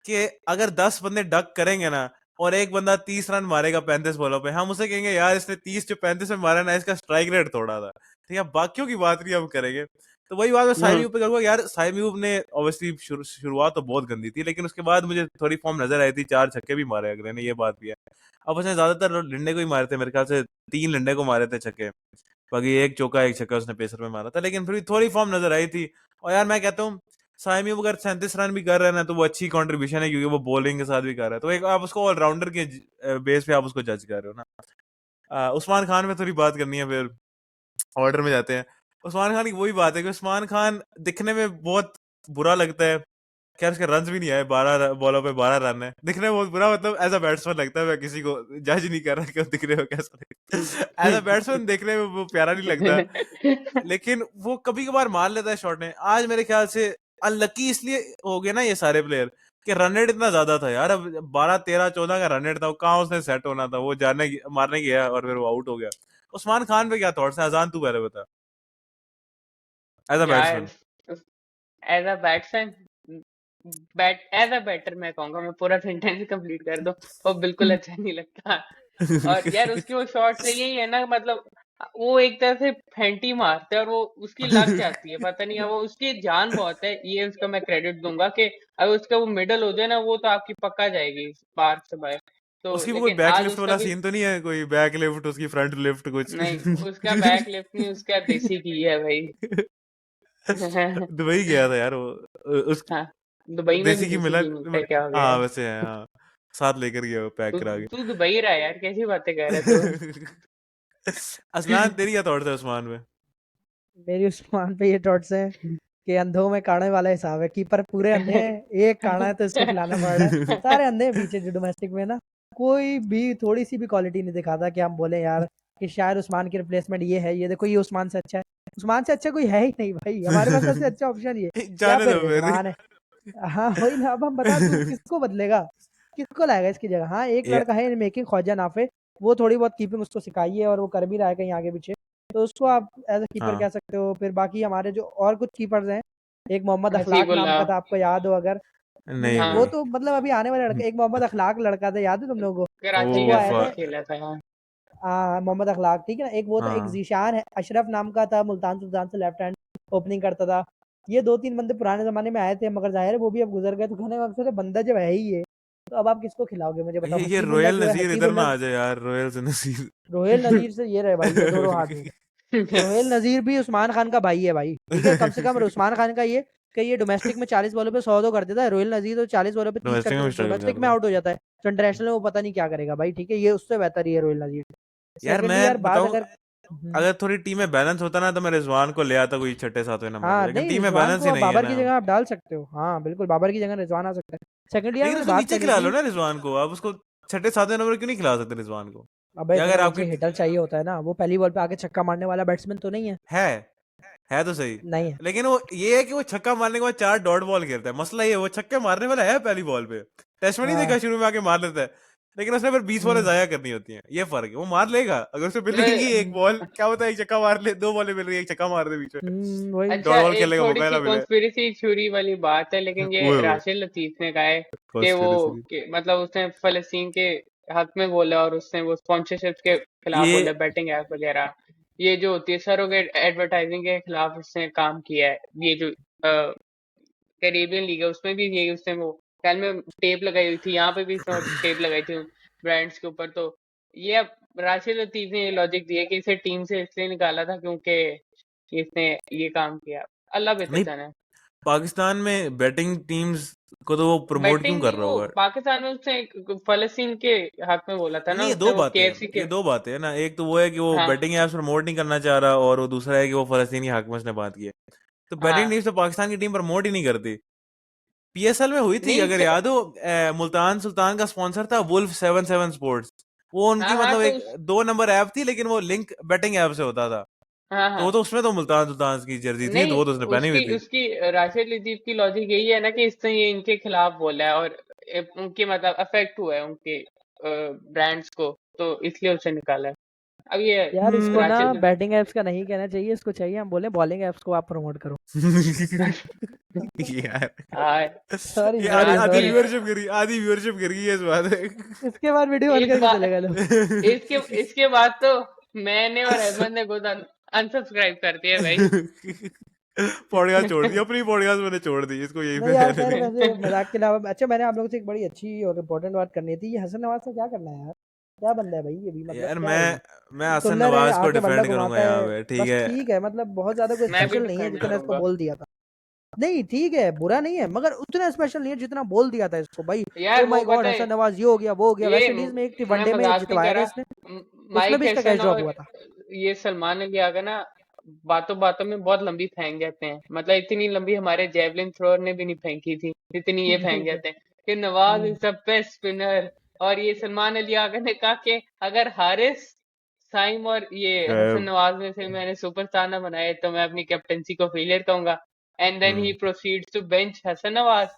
कि अगर 10 बंदे डक करेंगे ना और एक बंदा 30 रन मारेगा 35 बॉलों पे, हम उसे कहेंगे यार इसने 30 जो 35 में मारा ना, इसका स्ट्राइक रेट थोड़ा था, ठीक है, बाकियों की बात नहीं हम करेंगे। तो वही बात मैं साइम हम्म यूब पे करूंगा यार, साइम यूब ने ऑब्वियसली शुरुआत तो बहुत गंदी थी, लेकिन उसके बाद मुझे थोड़ी फॉर्म नजर आई थी, 4 छक्के भी मारे अगले ने, ये बात भी है। अब उसने ज्यादातर लिंडे को ही मारे थे, मेरे ख्याल से 3 लिंडे को मारे थे छक्के, बाकी एक चौका एक छक्का उसने पेसर में मारा था, लेकिन फिर भी थोड़ी फॉर्म नजर आई थी। और यार मैं कहता हूँ साइम यूब अगर 37 रन भी कर रहे हैं ना, तो वो अच्छी कंट्रीब्यूशन है, क्योंकि वो बॉलिंग के साथ भी कर रहा है, तो एक आप उसको ऑलराउंडर के बेस पे आप उसको जज कर रहे हो ना। उस्मान खान में थोड़ी बात करनी है, फिर ऑर्डर में जाते हैं। उस्मान खान की वही बात है कि उस्मान खान दिखने में बहुत बुरा लगता है। खैर उसके रन भी नहीं आए, 12 बॉलों पे 12 रन है, दिखने में बहुत बुरा, मतलब एज अ बैट्समैन लगता है, मैं किसी को जज नहीं कर रहा कि वो दिखने में कैसा लगता, एज अ बैट्समैन देखने में वो प्यारा नहीं लगता, लेकिन वो कभी कभार मार लेता है शॉट ने। आज मेरे ख्याल से अनलकी इसलिए हो गए ना ये सारे प्लेयर कि रन रेट इतना ज्यादा था यार। अब 12 13 14 का रन रेट था, वो कहाँ उसने सेट होना था, वो जाने मारने गया और फिर वो आउट हो गया। उस्मान खान पे क्या थॉट्स है अजान, तू पहले बता एज अ यार batsman. As a batsman, as a batter मैं कहूंगा, मैं पूरा सेंटेंस कंप्लीट कर दूं, वो बिल्कुल अच्छा नहीं लगता। और यार उसकी वो शॉट से यही है ना, मतलब वो एक तरह से फेंटी मारते हैं और वो उसकी लग जाती है, पता नहीं है, वो उसकी जान बहुत है, ये उसका मैं क्रेडिट दूंगा कि अगर उसका वो मिडल हो जाए ना, वो तो आपकी पक्का जाएगी बार से बार। तो उसकी वो कोई लेकिन बैक आज लिफ्ट उसका वाला भी सीन तो नहीं है, कोई बैक लिफ्ट उसकी फ्रंट लिफ्ट कुछ? नहीं, उसका बैक लिफ्ट नहीं, उसका देसी की है भाई। दुबई गया था यार वो, उस हाँ, दुबई में भी देसी की देसी मिला। की मिलता है, क्या हो गया हाँ है? वैसे है, हाँ साथ लेकर गया वो पैक तू करा के। तू दुबई रहा है यार, कैसी बातें कर रहा है तू? असलान तेरी क्या थॉट्स है उस्मान में? मेरी उस्मान पे ये थॉट्स है कि अंधों में काढ़े वाला हिसाब है, कीपर पूरे अंधे हैं, एक काढ़ा है तो इसको खिलाना पड़ रहा है। सारे अंधे हैं पीछे जो डोमेस्टिक में ना, कोई भी थोड़ी सी भी क्वालिटी नहीं दिखाता कि हम बोले यार कि शायद उस्मान की रिप्लेसमेंट ये है, ये देखो ये उस्मान से अच्छा है। उस्मान से अच्छा कोई है ही नहीं भाई, हमारे पास सबसे अच्छा ऑप्शन ये, या जाने फिर दो मेरे। रिजवान है। हाँ वही ना, अब हम बता तू किसको बदलेगा, किसको लाएगा इसकी जगह। हाँ एक या, लड़का है मेकिंग, ख्वाजा नाफे, वो थोड़ी बहुत कीपिंग उसको सिखाई है और वो कर भी रहा है कहीं आगे पीछे, तो उसको आप एज अ कीपर हाँ कह सकते हो। फिर बाकी हमारे जो और कुछ कीपर्स हैं, एक मोहम्मद अखलाक नाम हसीबुल्ला। का था, आपको याद हो अगर। नहीं वो हाँ, तो मतलब अभी आने वाला लड़का, एक मोहम्मद अखलाक लड़का था, याद है तुम लोगों को जब कराची वो ओ आए थे। खेला था हाँ। मोहम्मद अखलाक ठीक है ना, एक वो था, एक हाँ जीशान है अशरफ नाम का था, मुल्तान सुल्तान से लेफ्ट हैंड ओपनिंग करता था। ये दो तीन बंदे पुराने जमाने में आए थे, मगर जाहिर है वो भी अब गुजर गए, तो कहने का मकसद है बंदा जब है ही है, तो अब आप किसको खिलाओगे मुझे बताओ। ये हसीबुल्ला रोयल जो है, नजीर इधर ना हसीबुल्ला आ जाए यार, रोयल से नजीर। रोहेल नजीर से ये रहे भाई, ये दोनों हाथ में। सोहेल नजीर भी उस्मान खान का भाई है भाई, ठीक है, कम से कम उस्मान खान का ये कि ये डोमेस्टिक में 40 बॉलों पे 100 तो कर देता है, रोहिल नजीर तो 40 बॉलों पे 30 डोमेस्टिक करके में स्ट्रगल डोमेस्टिक कर में रहा है। आउट हो जाता है, तो इंटरनेशनल में वो पता नहीं क्या करेगा भाई, ठीक है, ये उससे बेहतर ही है रोहिल नजीर। यार सेकेंडली यार मैं बात बताऊं, अगर अगर थोड़ी टीम में बैलेंस होता ना तो मैं रिजवान को ले आता कोई छठे सातवें नंबर पे, हाँ लेकिन नहीं, टीम में रिजवान बैलेंस को ही आप नहीं है बाबर ना। की जगह आप डाल सकते हो, हाँ बिल्कुल, बाबर की जगह रिजवान आ सकता है। सेकेंडली यार लेकिन मुझे उसको बात नीचे करनी खिला लो थी। ना रिजवान को, आप उसको छठे सातवें नंबर क्यों नहीं खिला सकते रिजवान को? अबे या फिर अगर उसे आपकी हिटर चाहिए होता है ना, वो पहली बॉल पे आके छक्का मारने वाला बैट्समैन तो नहीं है। है है तो सही, नहीं है। लेकिन वो ये है कि वो छक्का मारने के बाद 4 डॉट बॉल खेलता है, मसला ये है, वो छक्के मारने वाला है पहली बॉल पे। टेस्ट में नहीं देखा, हाँ। शुरू में आके मार लेता है, लेकिन उसने फिर 20 बॉलें हम्म। जाया करनी होती हैं, ये फर्क है। वो मार लेगा अगर उसे मिलेगी एक बॉल, क्या होता है, एक छक्का मार ले, 2 बॉलें मिल रही है, एक छक्का मार दे बीच में, वही। अच्छा, डॉट बॉल एक खेलने का थोड़ी मौका ही सी ना मिले। कॉन्स्पिरेसी थ्योरी वाली बात है, लेकिन ये ओए ओए, राशिद लतीफ ने कहा है कि वो कॉन्स्पिरेसी। मतलब उसने फलस्तीन के हक में बोला, और उसने वो स्पॉन्सरशिप के खिलाफ ये बोला, बैटिंग ऐप वगैरह, ये जो होती है सरोगेट एडवर्टाइजिंग के खिलाफ उसने काम किया है। ये जो कैरेबियन लीग है उसमें भी ये उसने वो ख्याल में टेप लगाई हुई थी, यहाँ पे भी इसने टेप लगाई थी ब्रांड्स के ऊपर। तो ये अब राशिद लतीफ ने ये लॉजिक दिया कि इसे टीम से इसलिए निकाला था क्योंकि इसने ये काम किया। अल्लाह बेहतर नहीं, जाने। पाकिस्तान में बैटिंग टीम्स को तो वो प्रमोट क्यों बैटिंग कर नहीं, रहा वो होगा? पाकिस्तान में उसने फलस्तीन के हक में बोला था ना, नहीं, ये उसने दो वो बातें हैं, केएफसी के। ये दो बातें हैं ना, एक तो वो है कि वो हाँ बैटिंग ऐप्स प्रमोट नहीं करना चाह रहा, और वो दूसरा है कि वो फलस्तीनी हक में उसने बात की है। तो बैटिंग हाँ। टीम तो पाकिस्तान की टीम प्रमोट ही नहीं करती। पीएसएल में हुई थी, नहीं अगर याद हो, मुल्तान सुल्तान का स्पॉन्सर था वुल्फ 77 स्पोर्ट्स। वो हाँ उनकी हाँ, मतलब तो एक 2 नंबर ऐप थी, लेकिन वो लिंक बैटिंग ऐप से होता था। हाँ तो वो हाँ। तो उसमें तो मुल्तान सुल्तान की जर्सी थी, तो नहीं, वो तो उसने पहनी हुई उसकी थी। उसकी राशिद लतीफ की लॉजिक यही है ना कि इसने ये इनके खिलाफ बोला है, और उनके मतलब अफेक्ट हुआ है उनके ब्रांड्स को, तो इसलिए उसे निकाला है। अब ये यार इसको ना राशिद बैटिंग एप्स का नहीं कहना चाहिए, इसको चाहिए हम बोले बॉलिंग एप्स को आप प्रमोट करो। यार, हाँ सॉरी ये आधी हाँ, सॉरी आधी सॉरी। व्यूअरशिप गिर गई, आधी व्यूअरशिप गिर गई है इस बात इसके बाद वीडियो बंद इस करके बात चले गए लोग। इसके इसके बाद तो मैंने और अहमद ने खुद अनसब्सक्राइब कर दिया भाई। पॉडकास्ट छोड़ दी, अपनी पॉडकास्ट मैंने छोड़ दी, इसको यहीं नहीं पे यार, रहने खैर दे। वैसे मजाक के अलावा अच्छा, मैंने आप लोगों से एक बड़ी अच्छी और इम्पोर्टेंट बात करनी थी, ये हसन नवाज का क्या करना है यार, क्या बंदा है भाई ये भी, मतलब यार क्या है ये। मैं हसन कुल्लर है, नवाज को आके बल्ला डिफेंड करूंगा घुमाता यहाँ है, पे, ठीक बस है। ठीक है, मतलब बहुत ज्यादा कोई मैं भी स्पेशल नहीं है डिफेंड जितना इसको करूंगा बोल दिया था। नहीं ठीक है, बुरा नहीं है, मगर उतना स्पेशल नहीं है जितना बोल दिया था इसको भाई। यार। ओ वो माय गॉड, पता है, हसन नवाज ये हो गया वो हो गया, ये वेस्ट इंडीज में एक मैं वनडे में मजाक नहीं जितवाया कर था रहा। इसने, उसमें माइक भी इसका कैच हेसन ड्रॉप और हुआ था। ये सलमान अली आगा ना, बातों बातों में बहुत लंबी फेंक जाते हैं, मतलब इतनी लंबी हमारे जेवलिन थ्रोअर ने भी नहीं फेंकी थी इतनी ये फेंक बिल्कुल। जाते हैं कि Nawaz hmm. Is the best spinner. और ये सलमान अली आगा ने कहा कि अगर हारिस साइम और ये हसन अ, नवाज में से मैंने सुपरस्टार ना बनाए तो मैं अपनी कैप्टनसी को फेलियर कहूंगा। and then he proceeds to bench Hassan Nawaz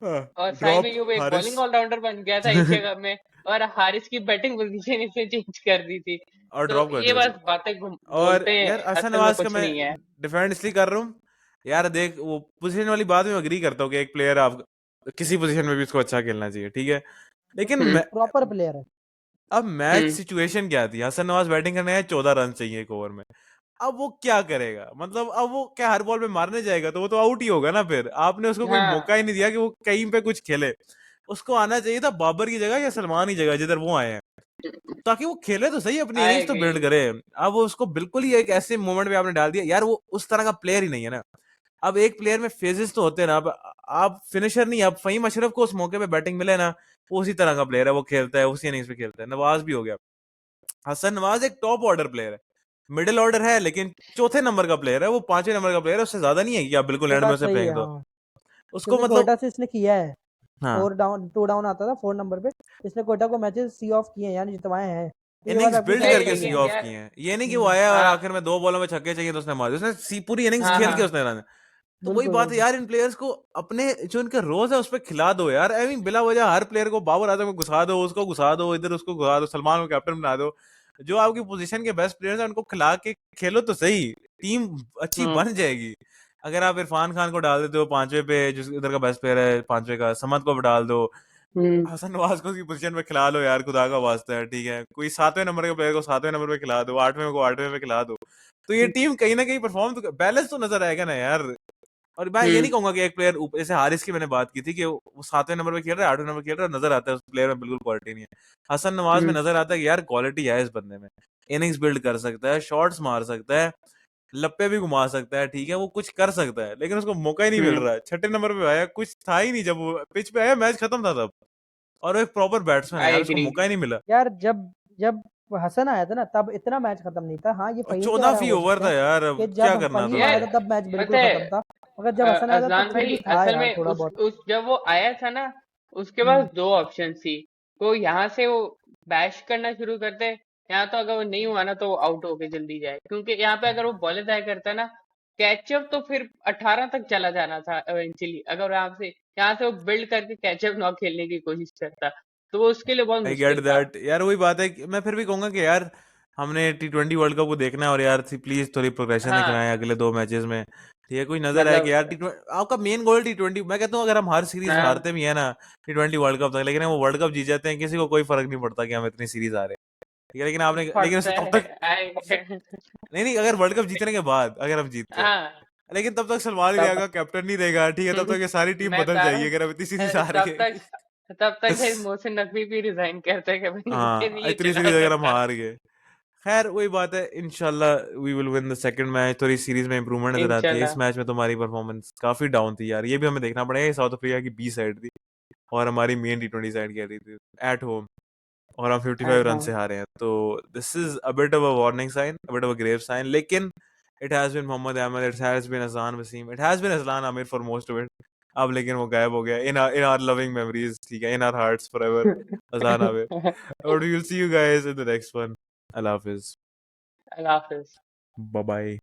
और साइम ड्रॉप अयूब एक हारिस बॉलिंग ऑलराउंडर बन गया था एशिया कप में और हारिस की बैटिंग पोजीशन इसने चेंज कर दी थी। और तो ड्रॉप कर ये दिया बस था। बातें और बोलते हैं, यार हसन असल में नवाज का कुछ मैं नहीं है। डिफेंड इसलिए कर रहा हूँ यार, देख वो पोजीशन वाली बात में अग्री करता हूँ कि एक प्लेयर आप किसी पोजीशन में भी उसको अच्छा खेलना चाहिए, ठीक है, लेकिन प्रॉपर प्लेयर है। अब मैच हम्म सिचुएशन क्या थी, हसन नवाज बैटिंग करने आए, 14 रन चाहिए एक ओवर में। अब वो क्या करेगा, मतलब अब वो क्या हर बॉल पे मारने जाएगा, तो वो तो आउट ही होगा ना। फिर आपने उसको कोई हाँ मौका ही नहीं दिया कि वो कहीं पे कुछ खेले। उसको आना चाहिए था बाबर की जगह या सलमान की जगह जिधर वो आए हैं, ताकि वो खेले तो सही, अपनी आई इनिंग्स तो बिल्ड एग्री। करे। अब वो उसको बिल्कुल ही एक ऐसे मोमेंट पे आपने डाल दिया यार, वो उस तरह का प्लेयर ही नहीं है ना। अब एक प्लेयर में फेजेस तो होते हैं ना। अब आप फिनिशर नहीं, अब फहीम अशरफ को उस मौके पे बैटिंग मिले ना, वो उसी तरह का प्लेयर है, वो खेलता है उसी इनिंग्स पे खेलता है। नवाज भी हो गया, हसन नवाज एक टॉप ऑर्डर प्लेयर है, मिडिल ऑर्डर है लेकिन चौथे नंबर का प्लेयर है, वो पांचवें नंबर का प्लेयर है, उससे ज्यादा नहीं है कि आप बिल्कुल ये एंड में बात उसे सही फेंक है, दो हाँ। उसको, क्योंकि मतलब। कोयटा से इसने किया है, हाँ, 2 डाउन आता था 4 नंबर पे, इसने कोयटा को मैचेस सी ऑफ किए हैं, यानी जितवाए हैं। तो ये बात इनिंग्स आपकी बिल्ड बहुत करके नहीं सही सी है। लेकिन ऑफ यार किए हैं, ये नहीं कि वो आया और हाँ आखिर में 2 बॉलों में छक्के चाहिए तो उसने मार दिया, उसने पूरी इनिंग्स हाँ खेल के हाँ उसने रन। तो वही बिल्कुल, बात है बिल्कुल। यार, इन प्लेयर्स को अपने जो इनका रोज है उस पर खिला दो यार। आई मीन बिला वजह हर प्लेयर को बाबर आजम को घुसा दो, उसको घुसा दो, इधर उसको घुसा दो, सलमान को कैप्टन बना दो। जो आपकी पोजीशन के बेस्ट प्लेयर्स हैं उनको खिला के खेलो तो सही, टीम अच्छी हम्म बन जाएगी। अगर आप इरफान खान को डाल देते हो पांचवे पे, जो इधर का बेस्ट प्लेयर है पांचवे का, समद को भी डाल दो, हम्म हसन नवाज को उसकी पोजीशन पे खिला लो यार, खुदा का वास्ता है, ठीक है। कोई 7वें नंबर के प्लेयर को 7वें नंबर पे खिला दो, 8वें को 8वें पे खिला दो, तो ये टीम कहीं ना कहीं परफॉर्म तो, बैलेंस तो नजर आएगा ना यार। और मैं ये नहीं हम्म कहूंगा कि एक प्लेयर जैसे हारिस की मैंने बात की थी कि वो 7वें नंबर पे खेल रहा है, 8वें नंबर पे खेल रहा है, नजर आता है उस प्लेयर में बिल्कुल क्वालिटी नहीं है। हसन नवाज में हम्म नजर आता है कि यार क्वालिटी है इस बंदे में, इनिंग्स बिल्ड कर सकता है, शॉट्स मार सकता है, लप्पे भी घुमा सकता है, ठीक है, वो कुछ कर सकता है, लेकिन उसको मौका ही नहीं मिल हम्म रहा है। 6 नंबर पे आया, कुछ था ही नहीं, जब वो पिच पे आया मैच खत्म था तब। और वो एक प्रॉपर बैट्समैन है आई यार, उसको एग्री। मौका ही नहीं मिला। यार जब जब हसन आया था ना, तब इतना मैच खत्म नहीं था। हाँ, ये और फ़हीम के 14 बारे में फी बोल ओवर सकते था हैं यार, अब कि क्या जब करना था फ़हीम आया यार था तब मैच बिल्कुल पता है खत्म था। मगर जब हसन आया था तब अजलान फिर भी भाई था असल यार में थोड़ा उस बहुत। उस जब वो आया था ना उसके हुँ, पास दो ऑप्शन थी। वो यहाँ से वो बैश करना शुरू करते, यहाँ तो अगर वो नहीं हुआ ना तो वो आउट होके जल्दी जाए, क्योंकि यहाँ पे अगर वो बॉलें तय करता ना कैचअप तो फिर 18 तक चला जाना था इवेंचुअली। अगर यहाँ से वो बिल्ड करके कैचअप नॉक खेलने की कोशिश करता तो वो उसके लिए बहुत आई गेट मुश्किल था। दैट यार, वही बात है कि मैं फिर भी कहूंगा कि यार हमने T20 वर्ल्ड कप को देखना है, और यार प्लीज थोड़ी प्रोग्रेशन हाँ दिखाएं अगले 2 मैचेस में, ठीक है। कोई नजर आए कि यार मतलब आपका मेन गोल T20, मैं कहता हूँ अगर हम हर सीरीज हाँ हारते भी है ना T20 वर्ल्ड कप तक, लेकिन हम वो वर्ल्ड कप जीत जाते हैं, किसी को कोई फर्क नहीं पड़ता कि हम इतनी सीरीज हारे, ठीक है। लेकिन पड़ता उससे तब है तक नहीं नहीं, अगर वर्ल्ड कप जीतने के बाद अगर हम जीतते हैं, हाँ लेकिन तब तक सलमान ही तब रहेगा, कैप्टन नहीं रहेगा, ठीक है, तब तक ये सारी टीम मैं बदल कह रहा जाएगी हूँ अगर हम इतनी सीरीज हार तब गए। तक तब तक है मोहसिन नकवी भी रिजाइन करते हैं कि भाई मुझसे नहीं हाँ, ये इतनी चला सीरीज अगर हम सकता। हार गए। खैर वही बात है, इंशाल्लाह we will win the second match. थोड़ी सीरीज में इंप्रूवमेंट नजर आती है। इस इंशाल्लाह। मैच में तुम्हारी परफॉर्मेंस काफी डाउन थी यार, ये भी हमें देखना पड़ेगा। साउथ अफ्रीका की बी साइड थी और हमारी मेन T20 साइड कह रही थी एट होम, और हम 55 रन से हाँ हारे हैं, तो this is a bit of a warning sign, a bit of a grave sign. लेकिन it has been Mohammad Ahmed, it has been Azlan Waseem, it has been Azlan Amir for most of it. अब लेकिन वो गायब हो गया इन आवर लविंग मेमोरीज, ठीक है, in our hearts forever, Azlan Amir. और we will see you guys in the next one. अल्लाह हाफिज, अल्लाह हाफिज। Bye bye.